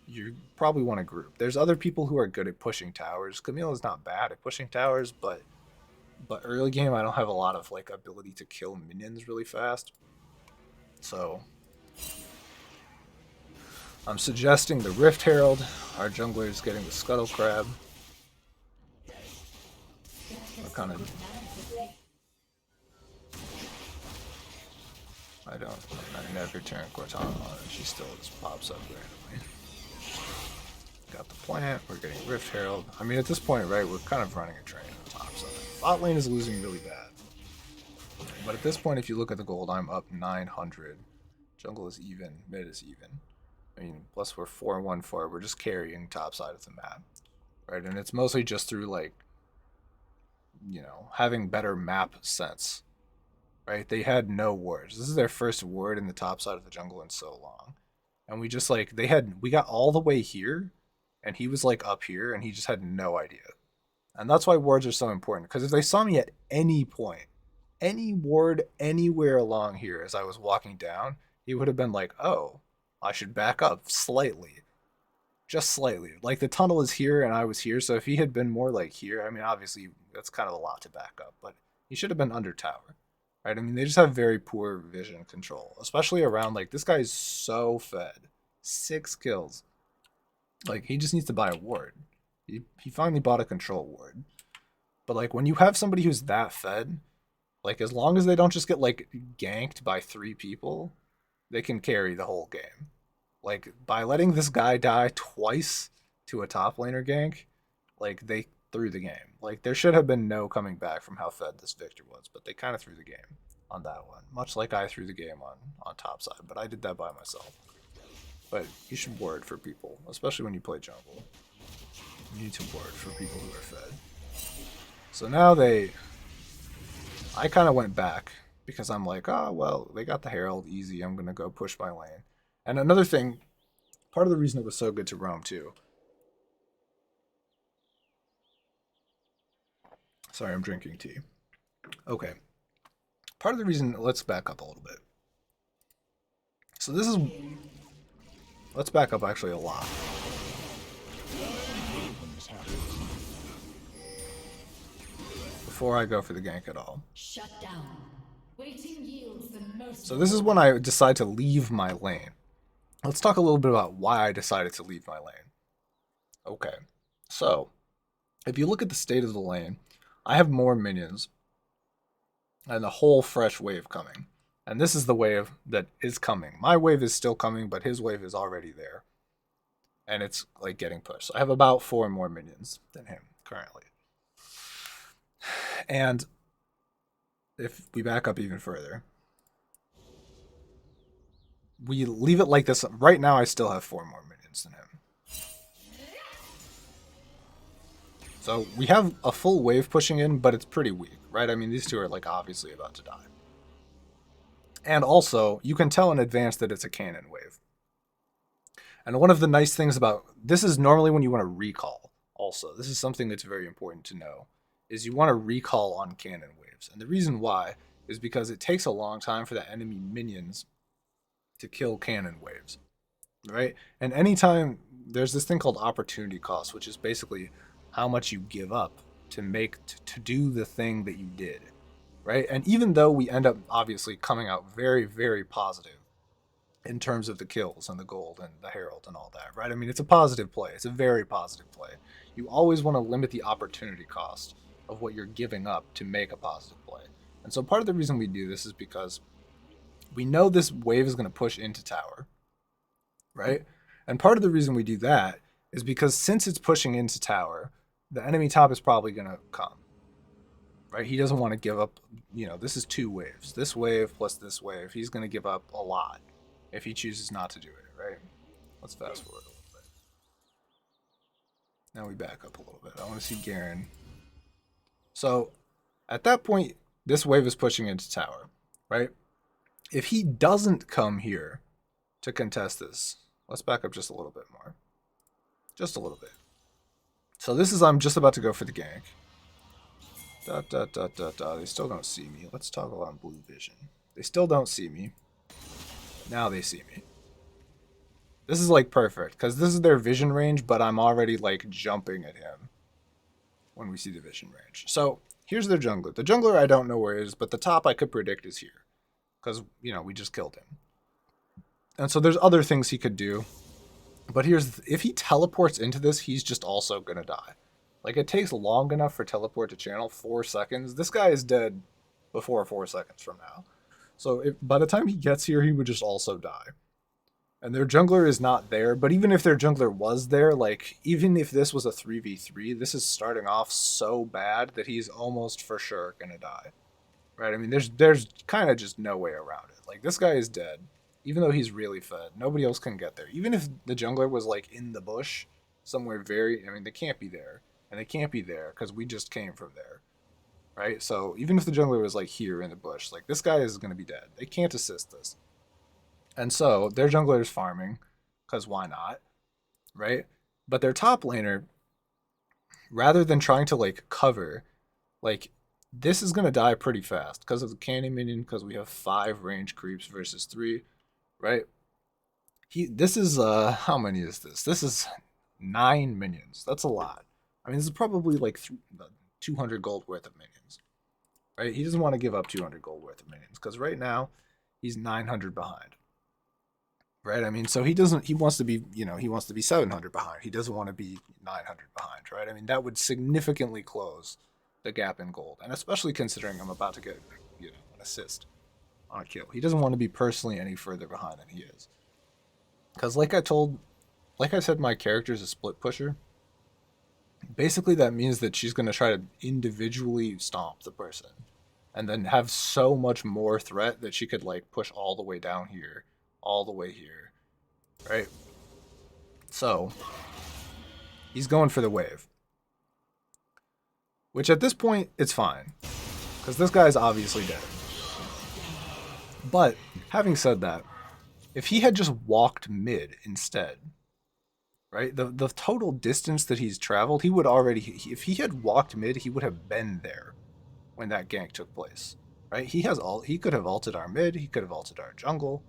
you probably want to group. There's other people who are good at pushing towers. Camille is not bad at pushing towers, but early game I don't have a lot of like ability to kill minions really fast. So I'm suggesting the Rift Herald. Our jungler is getting the Scuttle Crab. What kind of? I never turn Cortana on and she still just pops up randomly. Got the plant, we're getting Rift Herald. I mean, at this point, right, we're kind of running a train on the top side. Bot lane is losing really bad. But at this point, if you look at the gold, I'm up 900. Jungle is even, mid is even. I mean, plus we're 4-1-4, we're just carrying top side of the map. Right, and it's mostly just through, like, you know, having better map sense. Right, they had no wards. This is their first ward in the top side of the jungle in so long. And we just, like, we got all the way here, and he was like up here and he just had no idea. And that's why wards are so important, because if they saw me at any point, any ward anywhere along here as I was walking down, he would have been like, oh, I should back up slightly. Just slightly. Like the tunnel is here and I was here, so if he had been more like here, I mean obviously that's kind of a lot to back up, but he should have been under tower. Right? I mean, they just have very poor vision control, especially around, like, this guy is so fed. 6 kills. Like, he just needs to buy a ward. He finally bought a control ward. But, like, when you have somebody who's that fed, like, as long as they don't just get, like, ganked by 3 people, they can carry the whole game. Like, by letting this guy die twice to a top laner gank, like, they threw the game. Like, there should have been no coming back from how fed this Victor was, but they kind of threw the game on that one. Much like I threw the game on top side, but I did that by myself. But you should ward for people, especially when you play jungle. You need to ward for people who are fed. So now I kind of went back because I'm like, oh, well, they got the Herald easy. I'm going to go push my lane. And another thing, part of the reason it was so good to roam too. Sorry, I'm drinking tea. Okay. Part of the reason, let's back up a little bit. So this is, let's back up actually a lot. Before I go for the gank at all. Shut down. Waiting yields the most. So this is when I decide to leave my lane. Let's talk a little bit about why I decided to leave my lane. Okay, so if you look at the state of the lane, I have more minions and a whole fresh wave coming. And this is the wave that is coming. My wave is still coming, but his wave is already there. And it's like getting pushed. So I have about 4 more minions than him currently. And if we back up even further, we leave it like this. Right now I still have 4 more minions than him. So we have a full wave pushing in, but it's pretty weak, right? I mean, these two are like obviously about to die. And also, you can tell in advance that it's a cannon wave. And one of the nice things about this is normally when you want to recall. Also, this is something that's very important to know, is you want to recall on cannon waves. And the reason why is because it takes a long time for the enemy minions to kill cannon waves, right? And anytime there's this thing called opportunity cost, which is basically how much you give up to make to do the thing that you did, right? And even though we end up obviously coming out very, very positive in terms of the kills and the gold and the herald and all that, right? I mean, it's a positive play. It's a very positive play. You always want to limit the opportunity cost of what you're giving up to make a positive play. And so part of the reason we do this is because we know this wave is going to push into tower, right? And part of the reason we do that is because since it's pushing into tower, the enemy top is probably going to come, right? He doesn't want to give up, this is 2 waves. This wave plus this wave, he's going to give up a lot if he chooses not to do it, right? Let's fast forward a little bit. Now we back up a little bit. I want to see Garen. So at that point, this wave is pushing into tower, right? If he doesn't come here to contest this, let's back up just a little bit more. Just a little bit. So this is, I'm just about to go for the gank. They still don't see me. Let's toggle on blue vision. They still don't see me. Now they see me. This is like perfect, because this is their vision range, but I'm already like jumping at him when we see the vision range. So here's their jungler. The jungler I don't know where it is, but the top I could predict is here. Because, we just killed him. And so there's other things he could do. But if he teleports into this, he's just also going to die. Like, it takes long enough for teleport to channel, 4 seconds. This guy is dead before 4 seconds from now. So by the time he gets here, he would just also die. And their jungler is not there. But even if their jungler was there, like, even if this was a 3v3, this is starting off so bad that he's almost for sure going to die. Right? I mean, there's kind of just no way around it. Like, this guy is dead. Even though he's really fed, nobody else can get there. Even if the jungler was, like, in the bush, somewhere they can't be there. And they can't be there, because we just came from there. Right? So, even if the jungler was, like, here in the bush, like, this guy is going to be dead. They can't assist this. And so, their jungler is farming, because why not? Right? But their top laner, rather than trying to, like, cover, like, this is going to die pretty fast, because of the cannon minion, because we have 5 range creeps versus 3. Right? This is, how many is this? This is 9 minions. That's a lot. I mean, this is probably like 200 gold worth of minions. Right? He doesn't want to give up 200 gold worth of minions, because right now, he's 900 behind. Right? I mean, so he wants to be, he wants to be 700 behind. He doesn't want to be 900 behind, right? I mean, that would significantly close the gap in gold. And especially considering I'm about to get, an assist on a kill. He doesn't want to be personally any further behind than he is. Because like I said, my character is a split pusher. Basically, that means that she's going to try to individually stomp the person. And then have so much more threat that she could, like, push all the way down here. All the way here. Right? So, he's going for the wave. Which at this point, it's fine. Because this guy's obviously dead. But, having said that, if he had just walked mid instead, right? The total distance that he's traveled, he would already, if he had walked mid, he would have been there when that gank took place, right? He could have ulted our mid, he could have ulted our jungle.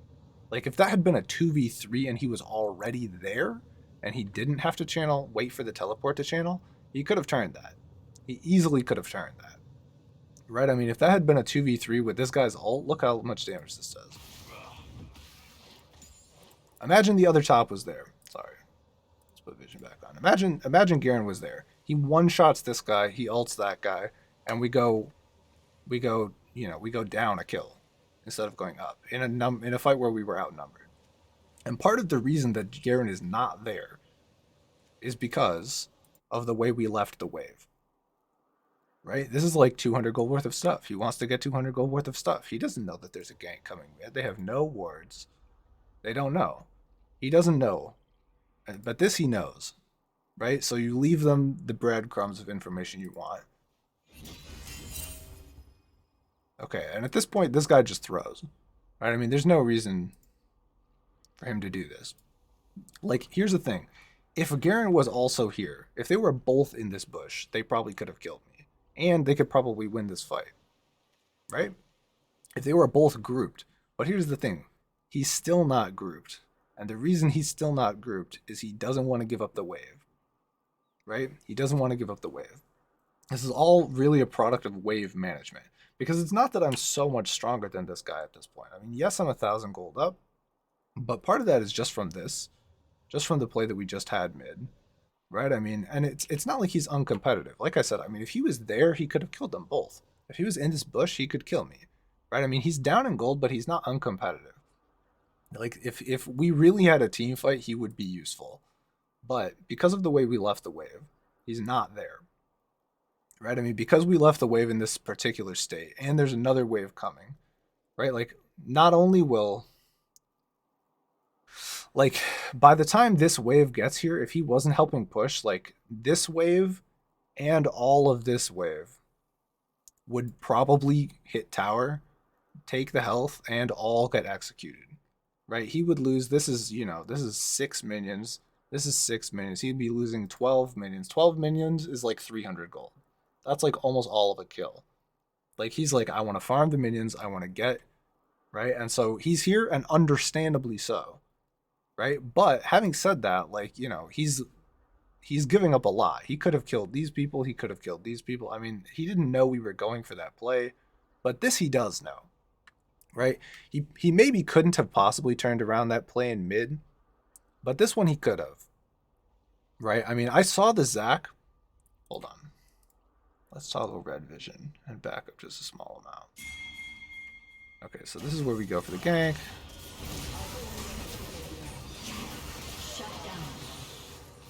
Like if that had been a 2v3 and he was already there and he didn't have to channel, wait for the teleport to channel, he could have turned that. He easily could have turned that. Right? I mean, if that had been a 2v3 with this guy's ult, look how much damage this does. Imagine the other top was there. Sorry. Let's put vision back on. Imagine Garen was there. He one-shots this guy, he ults that guy, and we go down a kill instead of going up in a fight where we were outnumbered. And part of the reason that Garen is not there is because of the way we left the wave. Right? This is like 200 gold worth of stuff. He wants to get 200 gold worth of stuff. He doesn't know that there's a gank coming. They have no wards. They don't know. He doesn't know. But this he knows. Right? So you leave them the breadcrumbs of information you want. Okay, and at this point, this guy just throws. Right? I mean, there's no reason for him to do this. Like, here's the thing. If Garen was also here, if they were both in this bush, they probably could have killed me. And they could probably win this fight. Right? If they were both grouped. But here's the thing. He's still not grouped. And the reason he's still not grouped is he doesn't want to give up the wave. Right? He doesn't want to give up the wave. This is all really a product of wave management. Because it's not that I'm so much stronger than this guy at this point. I mean, yes, I'm 1,000 gold up. But part of that is just from this. Just from the play that we just had mid. Right? I mean, and it's not like he's uncompetitive. Like I said, I mean, if he was there, he could have killed them both. If he was in this bush, he could kill me. Right? I mean, he's down in gold, but he's not uncompetitive. Like, if we really had a team fight, he would be useful. But because of the way we left the wave, he's not there. Right? I mean, because we left the wave in this particular state, and there's another wave coming. Right? Like, not only will... Like, by the time this wave gets here, if he wasn't helping push, like, this wave and all of this wave would probably hit tower, take the health, and all get executed. Right? He would lose, this is 6 minions. This is 6 minions. He'd be losing 12 minions. 12 minions is like 300 gold. That's like almost all of a kill. Like, he's like, I want to farm the minions, I want to get, right? And so he's here, and understandably so. Right? But having said that, like, he's giving up a lot. He could have killed these people. He could have killed these people. I mean, he didn't know we were going for that play, but this he does know. Right? He maybe couldn't have possibly turned around that play in mid, but this one he could have. Right? I mean, I saw the Zac. Hold on. Let's toggle red vision and back up just a small amount. Okay, so this is where we go for the gank.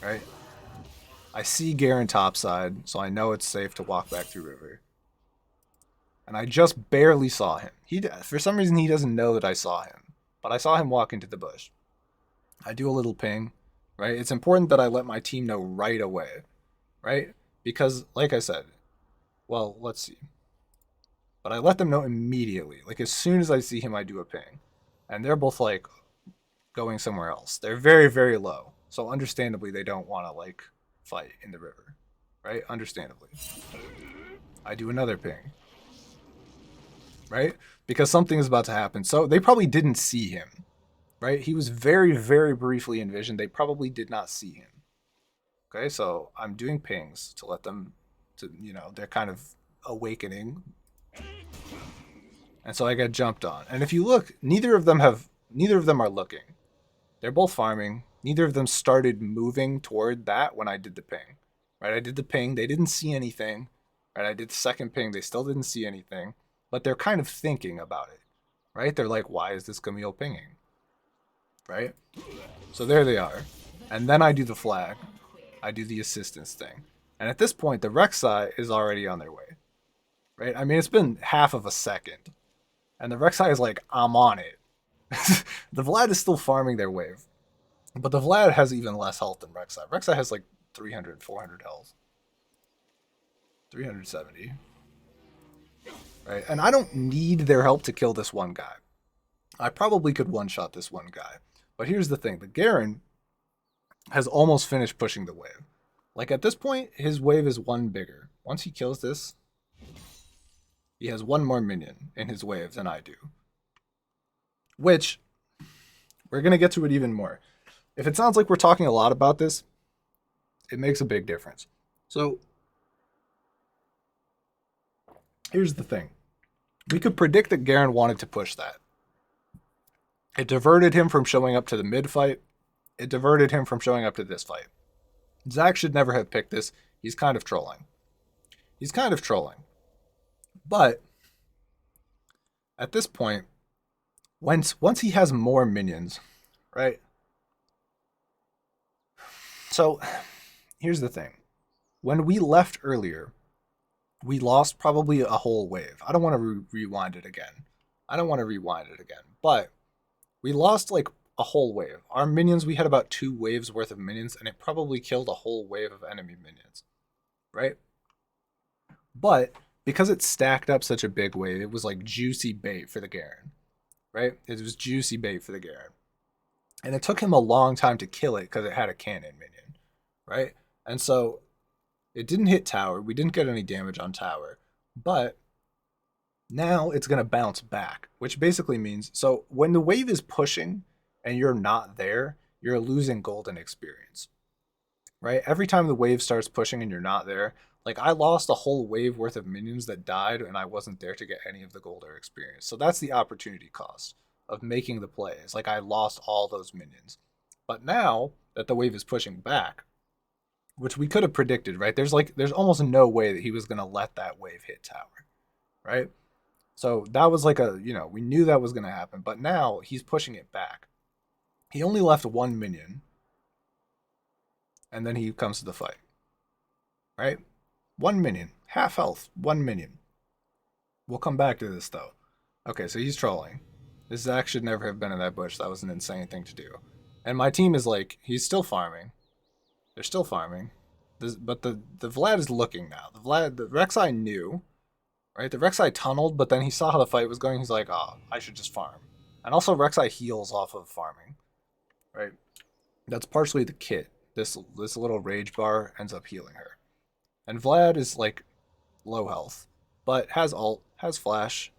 Right? I see Garen topside, so I know it's safe to walk back through river. And I just barely saw him. For some reason, he doesn't know that I saw him. But I saw him walk into the bush. I do a little ping, right? It's important that I let my team know right away, right? Because, like I said, well, let's see. But I let them know immediately. Like, as soon as I see him, I do a ping. And they're both, like, going somewhere else. They're very, very low. So understandably, they don't want to, like, fight in the river. Right? Understandably. I do another ping. Right? Because something is about to happen. So they probably didn't see him. Right? He was very, very briefly in vision. They probably did not see him. Okay? So I'm doing pings to let them, they're kind of awakening. And so I get jumped on. And if you look, neither of them are looking. They're both farming. Neither of them started moving toward that when I did the ping. Right? I did the ping. They didn't see anything. Right? I did the second ping. They still didn't see anything. But they're kind of thinking about it. Right? They're like, why is this Camille pinging? Right? So there they are. And then I do the flag. I do the assistance thing. And at this point, the Rek'Sai is already on their way. Right? I mean, it's been half of a second. And the Rek'Sai is like, I'm on it. The Vlad is still farming their wave. But the Vlad has even less health than Rek'Sai. Rek'Sai has like 300, 400 health. 370. Right? And I don't need their help to kill this one guy. I probably could one-shot this one guy. But here's the thing. The Garen has almost finished pushing the wave. Like at this point, his wave is one bigger. Once he kills this, he has one more minion in his wave than I do. Which, we're going to get to it even more. If it sounds like we're talking a lot about this, it makes a big difference. So, here's the thing. We could predict that Garen wanted to push that. It diverted him from showing up to the mid fight. It diverted him from showing up to this fight. Zach should never have picked this. He's kind of trolling. But at this point, once he has more minions, right? So here's the thing. When we left earlier, we lost probably a whole wave. I don't want to rewind it again. But we lost like a whole wave. Our minions, we had about 2 waves worth of minions, and it probably killed a whole wave of enemy minions, right? But because it stacked up such a big wave, it was like juicy bait for the Garen, right? It was juicy bait for the Garen. And it took him a long time to kill it because it had a cannon minion, right? And so it didn't hit tower. We didn't get any damage on tower. But now it's going to bounce back, which basically means, so when the wave is pushing and you're not there, you're losing golden experience, right? Every time the wave starts pushing and you're not there, like I lost a whole wave worth of minions that died and I wasn't there to get any of the golden experience. So that's the opportunity cost of making the play. It's like I lost all those minions. But now that the wave is pushing back, which we could have predicted, right? There's almost no way that he was going to let that wave hit tower, right? So that was like we knew that was going to happen, but now he's pushing it back. He only left 1 minion, and then he comes to the fight, right? 1 minion, half health, 1 minion. We'll come back to this though. Okay, so he's trolling. This Zach should never have been in that bush. That was an insane thing to do. And my team is like, he's still farming. They're still farming. But the Vlad is looking now. The Rek'Sai knew, right? The Rek'Sai tunneled, but then he saw how the fight was going. He's like, oh, I should just farm. And also Rek'Sai heals off of farming, right? That's partially the kit. This little rage bar ends up healing her. And Vlad is like low health, but has ult, has flash,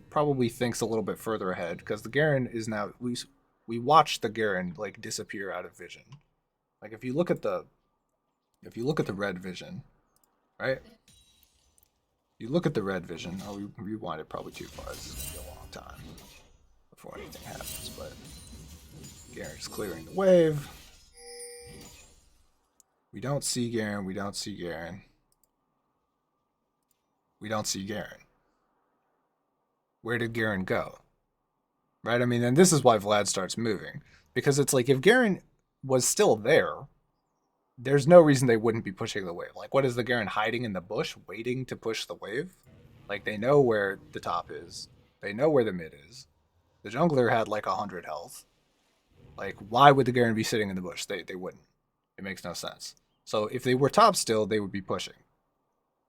probably thinks a little bit further ahead because the Garen is now, we watched the Garen like disappear out of vision. Like if you look at the red vision, right? You look at the red vision. Oh, we rewind it probably too far. This is gonna be a long time before anything happens. But Garen's clearing the wave. We don't see Garen. We don't see Garen. We don't see Garen. Where did Garen go? Right? I mean, and this is why Vlad starts moving. Because it's like if Garen was still there, there's no reason they wouldn't be pushing the wave. Like, what is the Garen hiding in the bush, waiting to push the wave? Like, they know where the top is. They know where the mid is. The jungler had like 100 health. Like, why would the Garen be sitting in the bush? They wouldn't. It makes no sense. So if they were top still, they would be pushing.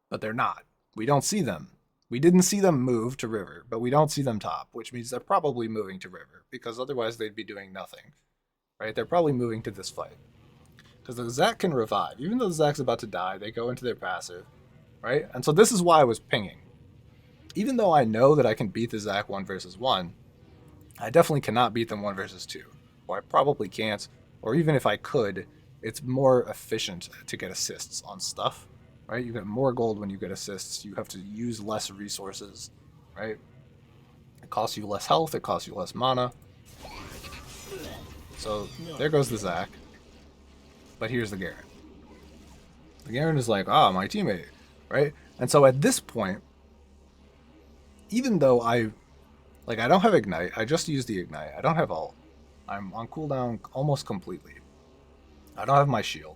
But they're not. We don't see them. We didn't see them move to river, but we don't see them top, which means they're probably moving to river, because otherwise they'd be doing nothing. Right? They're probably moving to this fight. Because the Zac can revive. Even though the Zac's about to die, they go into their passive. Right? And so this is why I was pinging. Even though I know that I can beat the Zac 1 versus 1, I definitely cannot beat them 1 versus 2. Or I probably can't. Or even if I could, it's more efficient to get assists on stuff. Right? You get more gold when you get assists. You have to use less resources. Right? It costs you less health. It costs you less mana. So there goes the Zac. But here's the Garen. The Garen is like, my teammate. Right? And so at this point, even though I don't have Ignite, I just used the Ignite. I don't have ult. I'm on cooldown almost completely. I don't have my shield.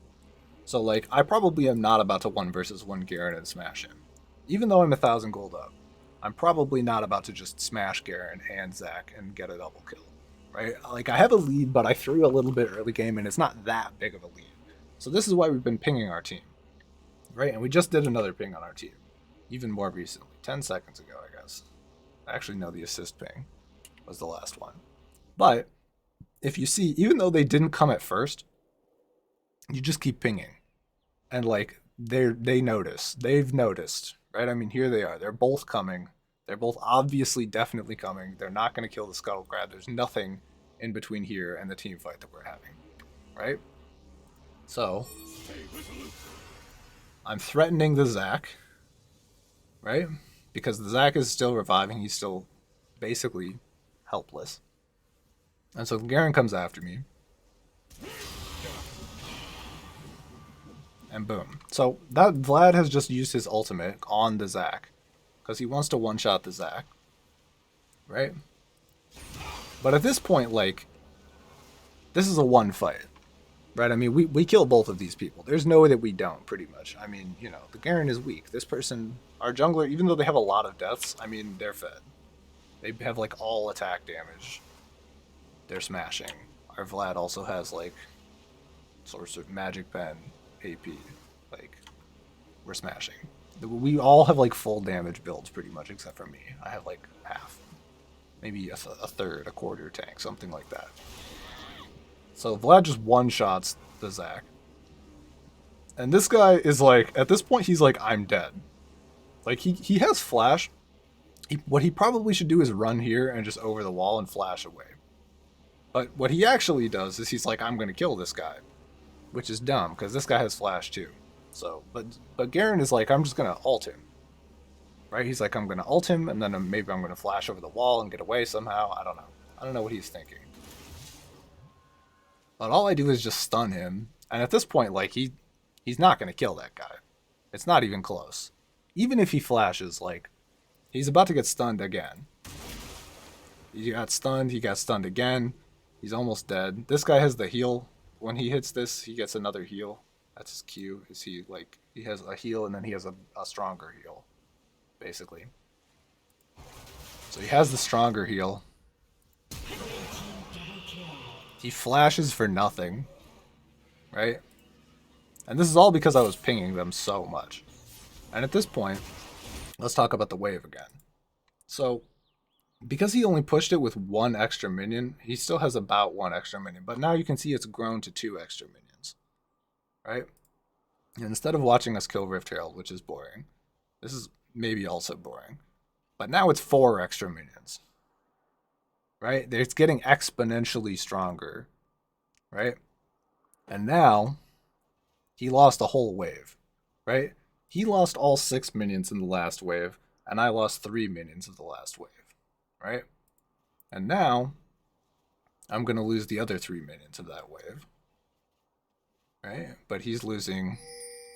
So, like, I probably am not about to 1 versus 1 Garen and smash him. Even though I'm 1,000 gold up, I'm probably not about to just smash Garen and Zac and get a double kill. Right? Like, I have a lead, but I threw a little bit early game, and it's not that big of a lead. So this is why we've been pinging our team. Right? And we just did another ping on our team. Even more recently. 10 seconds ago, I guess. Actually, no, the assist ping was the last one. But if you see, even though they didn't come at first, You just keep pinging, and like they notice. They've noticed, right? I mean, here they are. They're both coming. They're both obviously definitely coming. They're not going to kill the scuttle crab. There's nothing in between here and the team fight that we're having, right? So I'm threatening the Zac, right? Because the Zac is still reviving. He's still basically helpless. And so Garen comes after me. And boom. So that Vlad has just used his ultimate on the Zac. Because he wants to one-shot the Zac. Right? But at this point, like, this is a one fight. Right? I mean, we kill both of these people. There's no way that we don't, pretty much. I mean, you know, the Garen is weak. This person, our jungler, even though they have a lot of deaths, I mean, they're fed. They have, like, all attack damage. They're smashing. Our Vlad also has, like, source of magic pen, AP. Like, we're smashing. We all have, like, full damage builds, pretty much, except for me. I have, like, half. Maybe a third, a quarter tank, something like that. So Vlad just one-shots the Zac. And this guy is like, at this point, he's like, I'm dead. Like, he has flash. What he probably should do is run here and just over the wall and flash away. But what he actually does is he's like, I'm going to kill this guy. Which is dumb, because this guy has flash too. So, but Garen is like, I'm just going to ult him. Right? He's like, I'm going to ult him, and then maybe I'm going to flash over the wall and get away somehow. I don't know. I don't know what he's thinking. But all I do is just stun him. And at this point, like, he's not going to kill that guy. It's not even close. Even if he flashes, like, he's about to get stunned again. He got stunned again. He's almost dead. This guy has the heal. When he hits this, he gets another heal. That's his Q. Is he, like, he has a heal and then he has a stronger heal, basically. So he has the stronger heal. He flashes for nothing, right? And this is all because I was pinging them so much. And at this point, let's talk about the wave again. So, because he only pushed it with one extra minion, he still has about one extra minion. But now you can see it's grown to 2 extra minions, right? And instead of watching us kill Rift Herald, which is boring, this is maybe also boring. But now it's 4 extra minions, right? It's getting exponentially stronger, right? And now he lost a whole wave, right? He lost all 6 minions in the last wave, and I lost 3 minions of the last wave, right? And now I'm going to lose the other 3 minions of that wave, right? But he's losing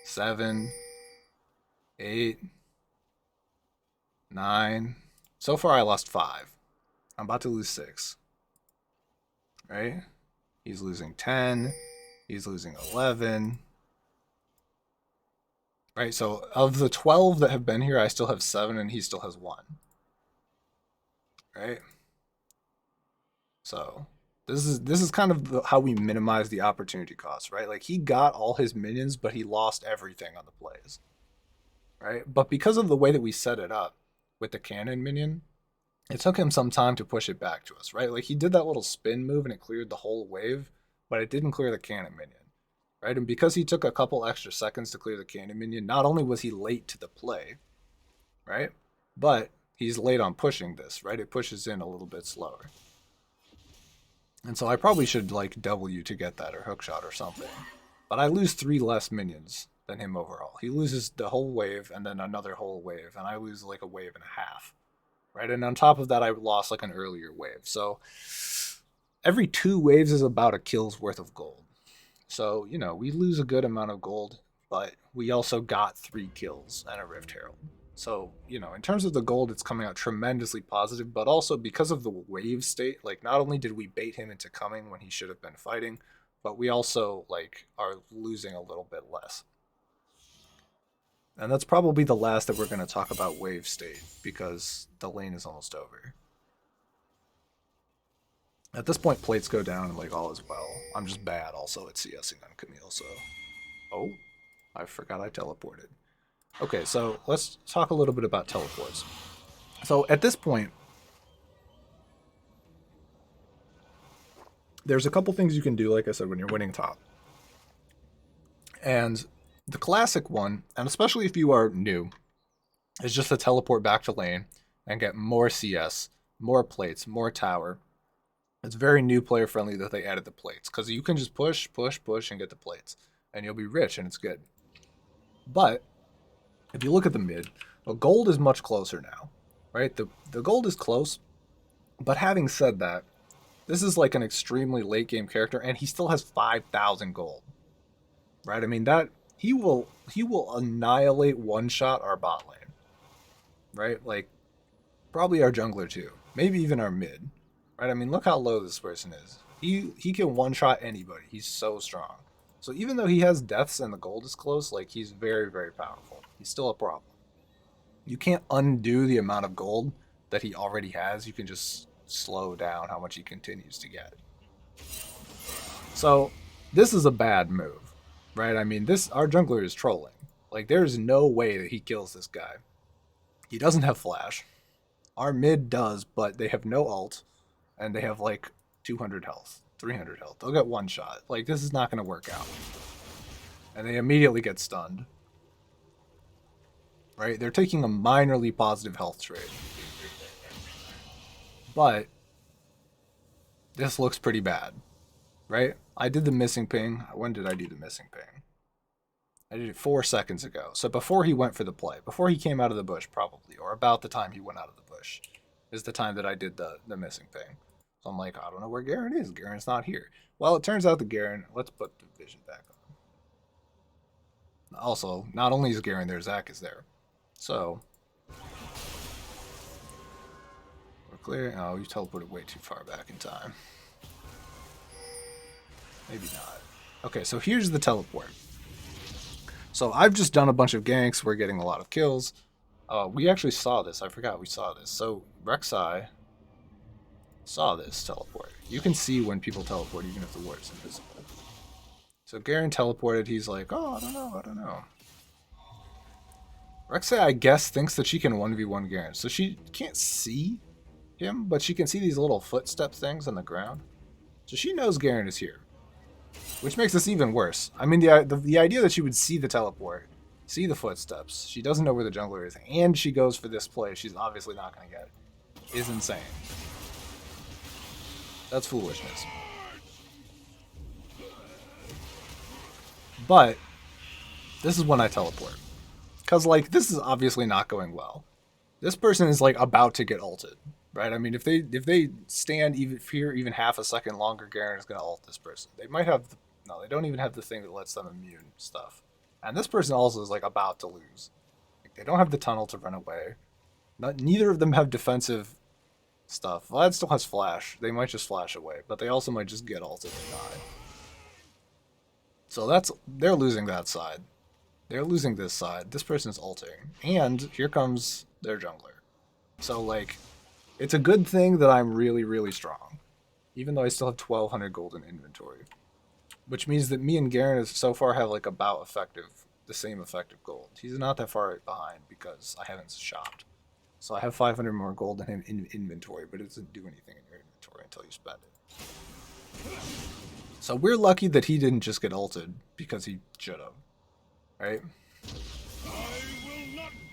7, 8, 9. So far I lost 5. I'm about to lose 6, right? He's losing 10. He's losing 11. Right, so of the 12 that have been here, I still have 7 and he still has 1. Right? So this is kind of how we minimize the opportunity cost, right? Like, he got all his minions, but he lost everything on the plays. Right? But because of the way that we set it up with the cannon minion, it took him some time to push it back to us, right? Like, he did that little spin move and it cleared the whole wave, but it didn't clear the cannon minion. Right? And because he took a couple extra seconds to clear the cannon minion, not only was he late to the play, right? But he's late on pushing this, right? It pushes in a little bit slower. And so I probably should, like, W to get that, or hookshot or something. But I lose 3 less minions than him overall. He loses the whole wave and then another whole wave, and I lose like a wave and a half. Right? And on top of that, I lost like an earlier wave. So every 2 waves is about a kill's worth of gold. So, you know, we lose a good amount of gold, but we also got 3 kills and a Rift Herald. So, you know, in terms of the gold, it's coming out tremendously positive, but also because of the wave state, like, not only did we bait him into coming when he should have been fighting, but we also, like, are losing a little bit less. And that's probably the last that we're going to talk about wave state, because the lane is almost over. At this point, plates go down and, like, all is well. I'm just bad also at CSing on Camille, so... Oh, I forgot I teleported. Okay, so let's talk a little bit about teleports. So at this point, there's a couple things you can do, like I said, when you're winning top. And the classic one, and especially if you are new, is just to teleport back to lane and get more CS, more plates, more tower. It's very new player friendly that they added the plates because you can just push, push, push and get the plates, and you'll be rich and it's good. But if you look at the mid, well, gold is much closer now, right? The gold is close, but having said that, this is like an extremely late game character, and he still has 5,000 gold, right? I mean that he will annihilate one shot our bot lane, right? Like probably our jungler too, maybe even our mid, right? I mean look how low this person is. He can one shot anybody. He's so strong. So even though he has deaths and the gold is close, like he's very very powerful. He's still a problem. You can't undo the amount of gold that he already has. You can just slow down how much he continues to get. So this is a bad move, right? I mean, this our jungler is trolling. Like there's no way that he kills this guy. He doesn't have flash. Our mid does, but they have no ult, and they have like 200 health, 300 health. They'll get one shot. Like this is not going to work out, and they immediately get stunned. Right? They're taking a minorly positive health trade, but this looks pretty bad, right? I did the missing ping. When did I do the missing ping? I did it 4 seconds ago. So before he went for the play, before he came out of the bush, probably, or about the time he went out of the bush, is the time that I did the missing ping. So I'm like, I don't know where Garen is. Garen's not here. Well, it turns out that Garen. Let's put the vision back on. Also, not only is Garen there, Zach is there. So we're clear. Oh, you teleported way too far back in time. Maybe not. Okay, so here's the teleport. So I've just done a bunch of ganks. We're getting a lot of kills. We actually saw this. I forgot we saw this. So Rek'Sai saw this teleport. You can see when people teleport, even if the ward is invisible. So Garen teleported. He's like, oh, I don't know. Rek'Sai, I guess, thinks that she can 1v1 Garen. So she can't see him, but she can see these little footstep things on the ground. So she knows Garen is here, which makes this even worse. I mean, the idea that she would see the teleport, see the footsteps, she doesn't know where the jungler is, and she goes for this play she's obviously not going to get, is insane. That's foolishness. But this is when I teleport. Because, like, this is obviously not going well. This person is, like, about to get ulted, right? I mean, if they stand even here even half a second longer, Garen is going to ult this person. They might have... No, they don't even have the thing that lets them immune stuff. And this person also is, like, about to lose. Like, they don't have the tunnel to run away. Neither of them have defensive stuff. Vlad still has flash. They might just flash away, but they also might just get ulted and die. So they're losing that side. They're losing this side. This person's ulting. And here comes their jungler. So, like, it's a good thing that I'm really, really strong. Even though I still have 1,200 gold in inventory. Which means that me and Garen so far have, like, about the same effective gold. He's not that far behind because I haven't shopped. So I have 500 more gold than him in inventory, but it doesn't do anything in your inventory until you spend it. So we're lucky that he didn't just get ulted because he should have. Right?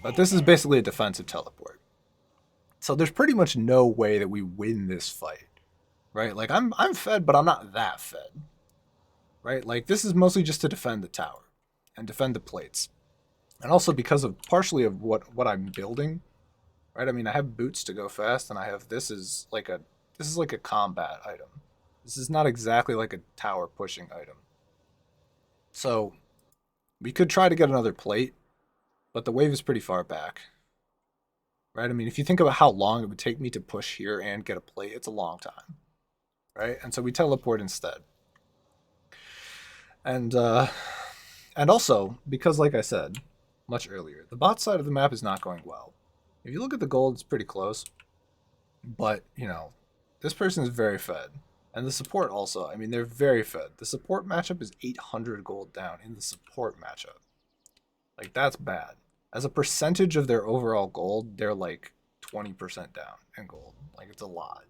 But this is basically a defensive teleport. So there's pretty much no way that we win this fight. Right? Like I'm fed, but I'm not that fed. Right? Like this is mostly just to defend the tower and defend the plates. And also because of partially of what I'm building. Right? I mean I have boots to go fast and I have this is like a combat item. This is not exactly like a tower pushing item. So we could try to get another plate, but the wave is pretty far back. Right? I mean, if you think about how long it would take me to push here and get a plate, it's a long time. Right? And so we teleport instead. And also, because like I said much earlier, the bot side of the map is not going well. If you look at the gold, it's pretty close. But, you know, this person is very fed. And the support also, I mean, they're very fed. The support matchup is 800 gold down in the support matchup. Like, that's bad. As a percentage of their overall gold, they're like 20% down in gold. Like, it's a lot.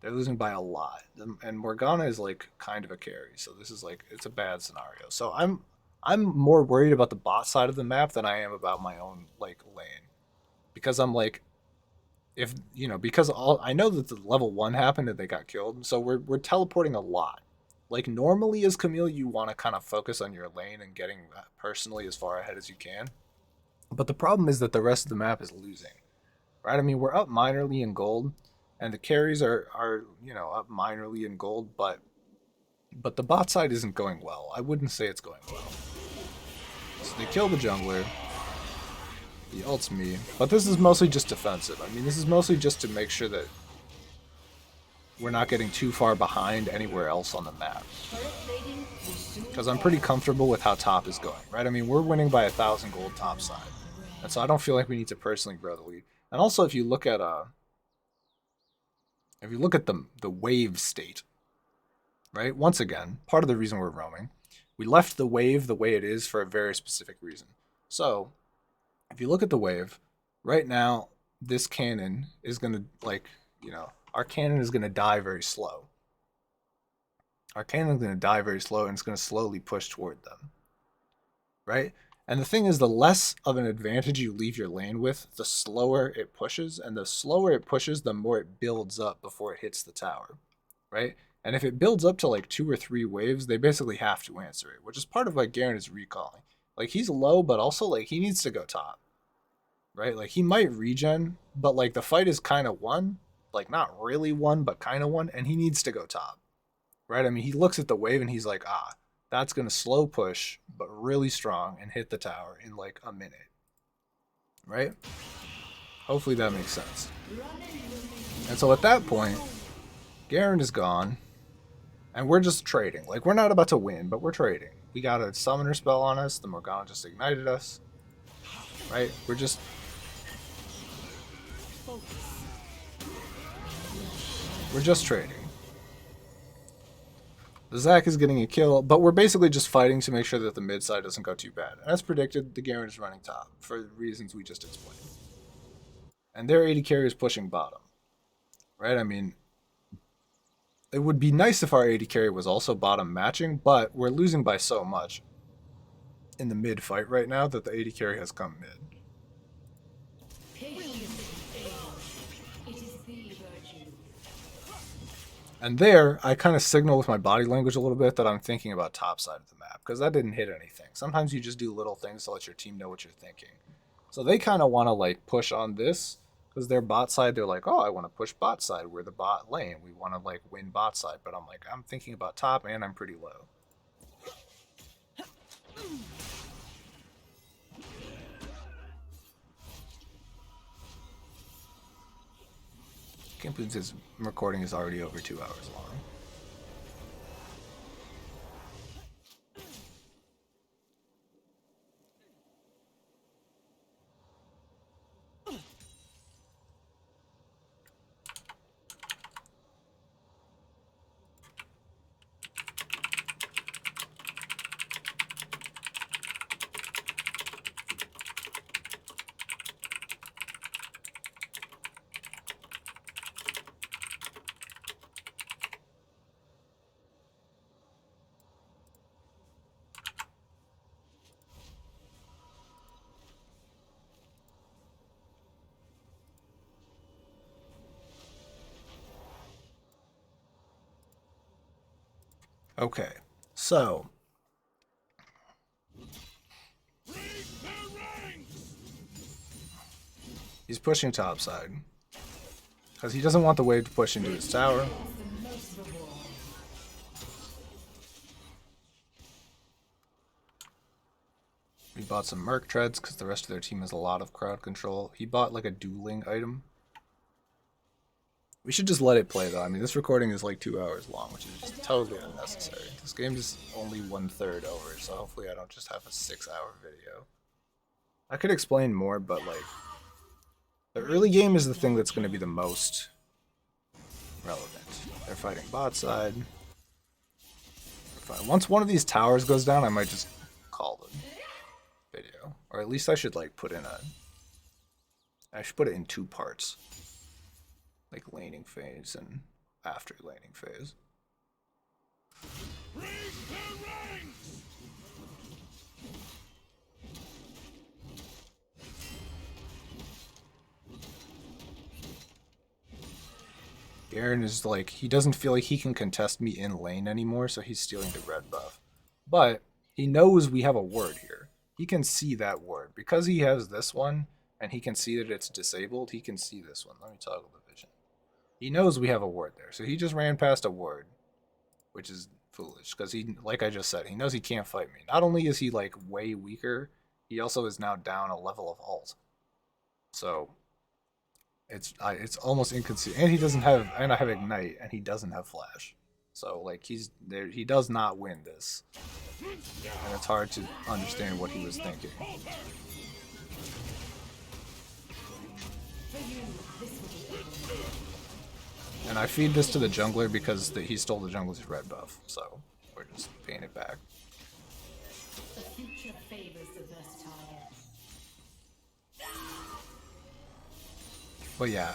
They're losing by a lot. And Morgana is like kind of a carry. So this is like, it's a bad scenario. So I'm I'm more worried about the bot side of the map than I am about my own like lane, because I'm like, if you know, because all I know that the level 1 happened and they got killed, so we're teleporting a lot. Like normally as Camille, you want to kind of focus on your lane and getting personally as far ahead as you can. But the problem is that the rest of the map is losing, right? I mean, we're up minorly in gold, and the carries are up minorly in gold, but the bot side isn't going well. I wouldn't say it's going well. So they kill the jungler. He ults me, but this is mostly just defensive. I mean, this is mostly just to make sure that we're not getting too far behind anywhere else on the map. Because I'm pretty comfortable with how top is going, right? I mean, we're winning by 1,000 gold top side, and so I don't feel like we need to personally grow the lead. And also, if you look at the wave state, right? Once again, part of the reason we're roaming, we left the wave the way it is for a very specific reason. So, if you look at the wave, right now, this cannon is gonna our cannon is gonna die very slow. Our cannon's gonna die very slow, and it's gonna slowly push toward them, right? And the thing is, the less of an advantage you leave your lane with, the slower it pushes, and the slower it pushes, the more it builds up before it hits the tower, right? And if it builds up to like 2 or 3 waves, they basically have to answer it, which is part of why Garen is recalling. Like, he's low, but also like he needs to go top, right? Like, he might regen, but like the fight is kind of won, like not really won, but kind of won, and he needs to go top, right? I mean, he looks at the wave and he's like, that's going to slow push, but really strong and hit the tower in like a minute, right? Hopefully that makes sense. And so at that point, Garen is gone, and we're just trading. Like, we're not about to win, but we're trading. We got a summoner spell on us. The Morgana just ignited us, right? We're just trading. The Zac is getting a kill, but we're basically just fighting to make sure that the mid side doesn't go too bad. And as predicted, the Garen is running top for the reasons we just explained. And their AD carry is pushing bottom, right? I mean, it would be nice if our AD carry was also bottom matching, but we're losing by so much in the mid fight right now that the AD carry has come mid. And there, I kind of signal with my body language a little bit that I'm thinking about top side of the map, because that didn't hit anything. Sometimes you just do little things to let your team know what you're thinking. So they kind of want to like push on this, because their bot side, they're like, oh, I want to push bot side. We're the bot lane. We want to like win bot side. But I'm like, I'm thinking about top and I'm pretty low. Can't believe this recording is already over 2 hours long. Okay, so he's pushing top side because he doesn't want the wave to push into his tower. He bought some Merc Treads because the rest of their team has a lot of crowd control. He bought like a dueling item. We should just let it play though. I mean, this recording is like 2 hours long, which is just totally unnecessary. This game is only 1/3 over, so hopefully I don't just have a 6-hour video. I could explain more, but like, the early game is the thing that's going to be the most relevant. They're fighting bot side. Once one of these towers goes down, I might just call the video. Or at least I should like put it in 2 parts. Like laning phase and after laning phase. Garen is like, he doesn't feel like he can contest me in lane anymore, so he's stealing the red buff. But he knows we have a ward here. He can see that ward. Because he has this one, and he can see that it's disabled, he can see this one. Let me toggle the vision. He knows we have a ward there, so he just ran past a ward, which is foolish, because he, like I just said, he knows he can't fight me. Not only is he like way weaker, he also is now down a level of ult. So it's almost inconceivable. And he doesn't have, and I have ignite, and he doesn't have flash. So like he's there, he does not win this, and it's hard to understand what he was thinking. And I feed this to the jungler because he stole the jungler's red buff, so we're just paying it back. The future favors the versatile. But yeah,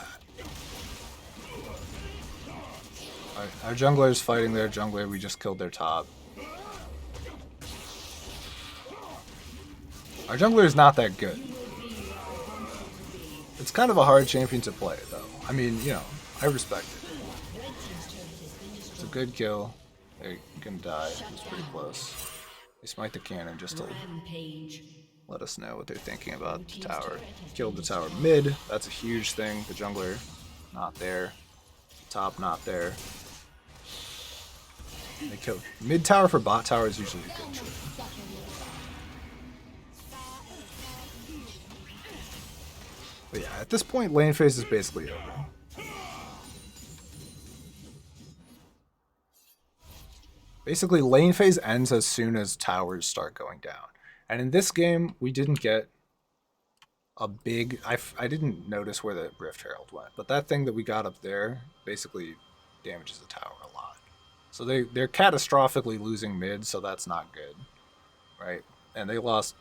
our jungler is fighting their jungler. We just killed their top. Our jungler is not that good. It's kind of a hard champion to play, though. I mean, you know, I respect it. It's a good kill. They're gonna die. It's pretty close. They smite the cannon just to let us know what they're thinking about the tower. Killed the tower mid. That's a huge thing. The jungler, not there. Top, not there. They killed mid tower for bot tower is usually a good trade. But yeah, at this point, lane phase is basically over. Basically, lane phase ends as soon as towers start going down. And in this game, we didn't get a big... I didn't notice where the Rift Herald went, but that thing that we got up there basically damages the tower a lot. So they're catastrophically losing mid, so that's not good, right? And they lost...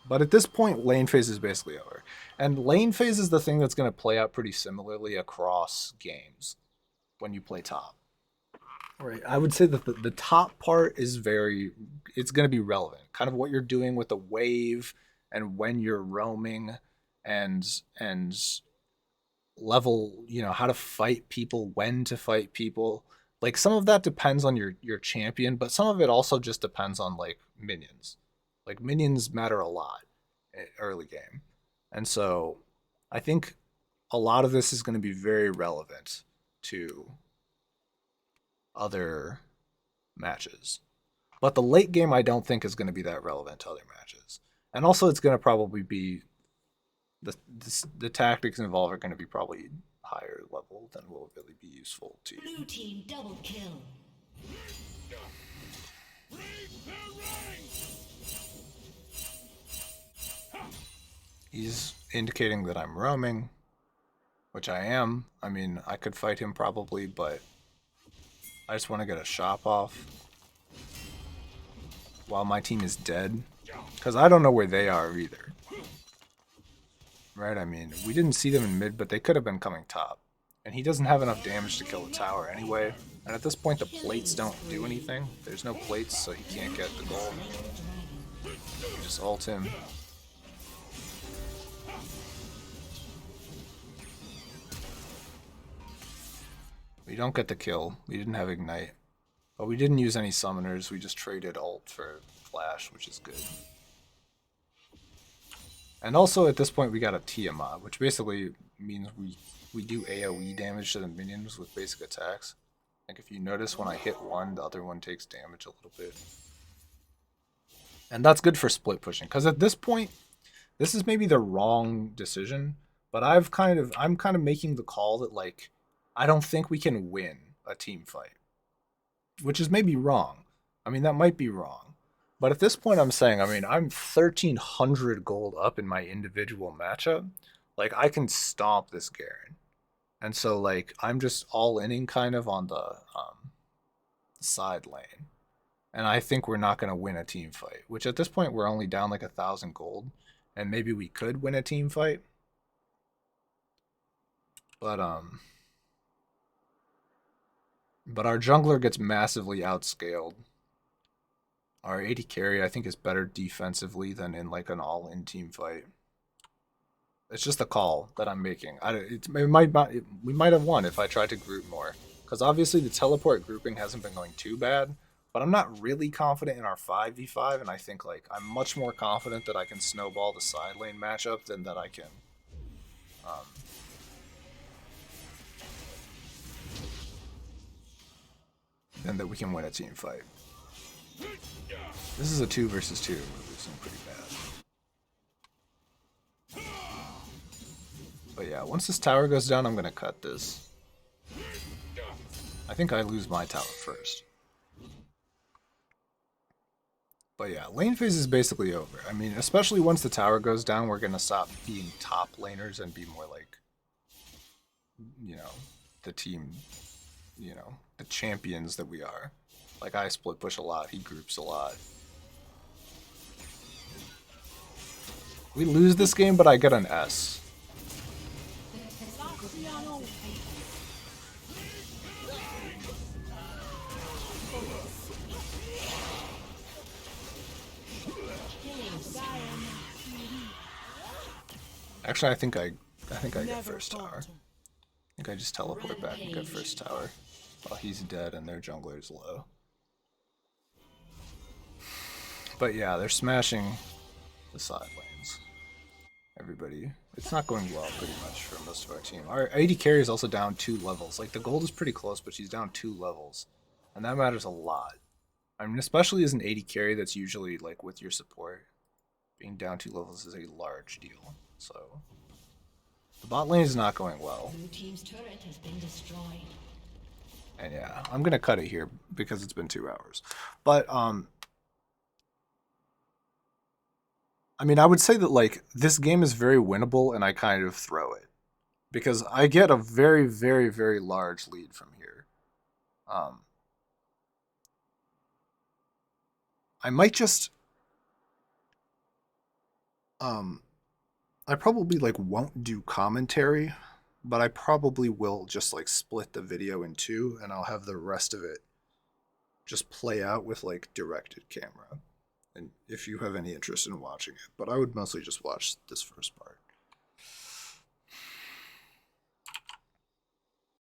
But at this point, lane phase is basically over. And lane phase is the thing that's going to play out pretty similarly across games when you play top. Right, I would say that the top part is it's going to be relevant. Kind of what you're doing with the wave and when you're roaming and level, you know, how to fight people, when to fight people. Like some of that depends on your champion, but some of it also just depends on like minions. Like minions matter a lot early game. And so I think a lot of this is going to be very relevant to other matches. But the late game I don't think is going to be that relevant to other matches. And also it's going to probably be the tactics involved are going to be probably higher level than will really be useful to you. Blue team double kill. He's indicating that I'm roaming, which I am. I mean, I could fight him probably, but I just want to get a shop off while my team is dead, because I don't know where they are either. Right, I mean, we didn't see them in mid, but they could have been coming top. And he doesn't have enough damage to kill the tower anyway. And at this point, the plates don't do anything. There's no plates, so he can't get the gold. You just ult him. We don't get the kill. We didn't have ignite. But we didn't use any summoners. We just traded ult for flash, which is good. And also at this point we got a Tiamat, which basically means we do AoE damage to the minions with basic attacks. Like if you notice when I hit one, the other one takes damage a little bit. And that's good for split pushing, because at this point, this is maybe the wrong decision, but I'm kind of making the call that like I don't think we can win a team fight. Which is maybe wrong. I mean, that might be wrong. But at this point, I'm saying, I mean, I'm 1,300 gold up in my individual matchup. Like, I can stomp this Garen. And so, like, I'm just all-inning kind of on the side lane. And I think we're not going to win a team fight. Which at this point, we're only down like 1,000 gold. And maybe we could win a team fight. But our jungler gets massively outscaled. Our AD carry, I think, is better defensively than in like an all-in team fight. It's just a call that I'm making. It might not, we might have won if I tried to group more. Because obviously the teleport grouping hasn't been going too bad. But I'm not really confident in our 5v5, and I think like I'm much more confident that I can snowball the side lane matchup than that I can um, than that we can win a team fight. This is a 2 versus 2. We're losing pretty bad. But yeah, once this tower goes down, I'm gonna cut this. I think I lose my tower first. But yeah, lane phase is basically over. I mean, especially once the tower goes down, we're gonna stop being top laners and be more like, you know, the team, you know, the champions that we are. Like, I split push a lot, he groups a lot. We lose this game, but I get an S. Actually, I think I get first tower. I think I just teleport back and get first tower while he's dead and their jungler is low. But yeah, they're smashing the side lanes. Everybody, it's not going well pretty much for most of our team. Our AD carry is also down 2 levels. Like, the gold is pretty close, but she's down 2 levels. And that matters a lot. I mean, especially as an AD carry that's usually, like, with your support. Being down 2 levels is a large deal. So, the bot lane is not going well. Blue team's turret has been destroyed. And yeah, I'm gonna cut it here because it's been 2 hours. But, I mean, I would say that, like, this game is very winnable, and I kind of throw it. Because I get a very, very, very large lead from here. I might just... I probably, like, won't do commentary, but I probably will just, like, split the video in 2, and I'll have the rest of it just play out with, like, directed camera. And if you have any interest in watching it, but I would mostly just watch this first part.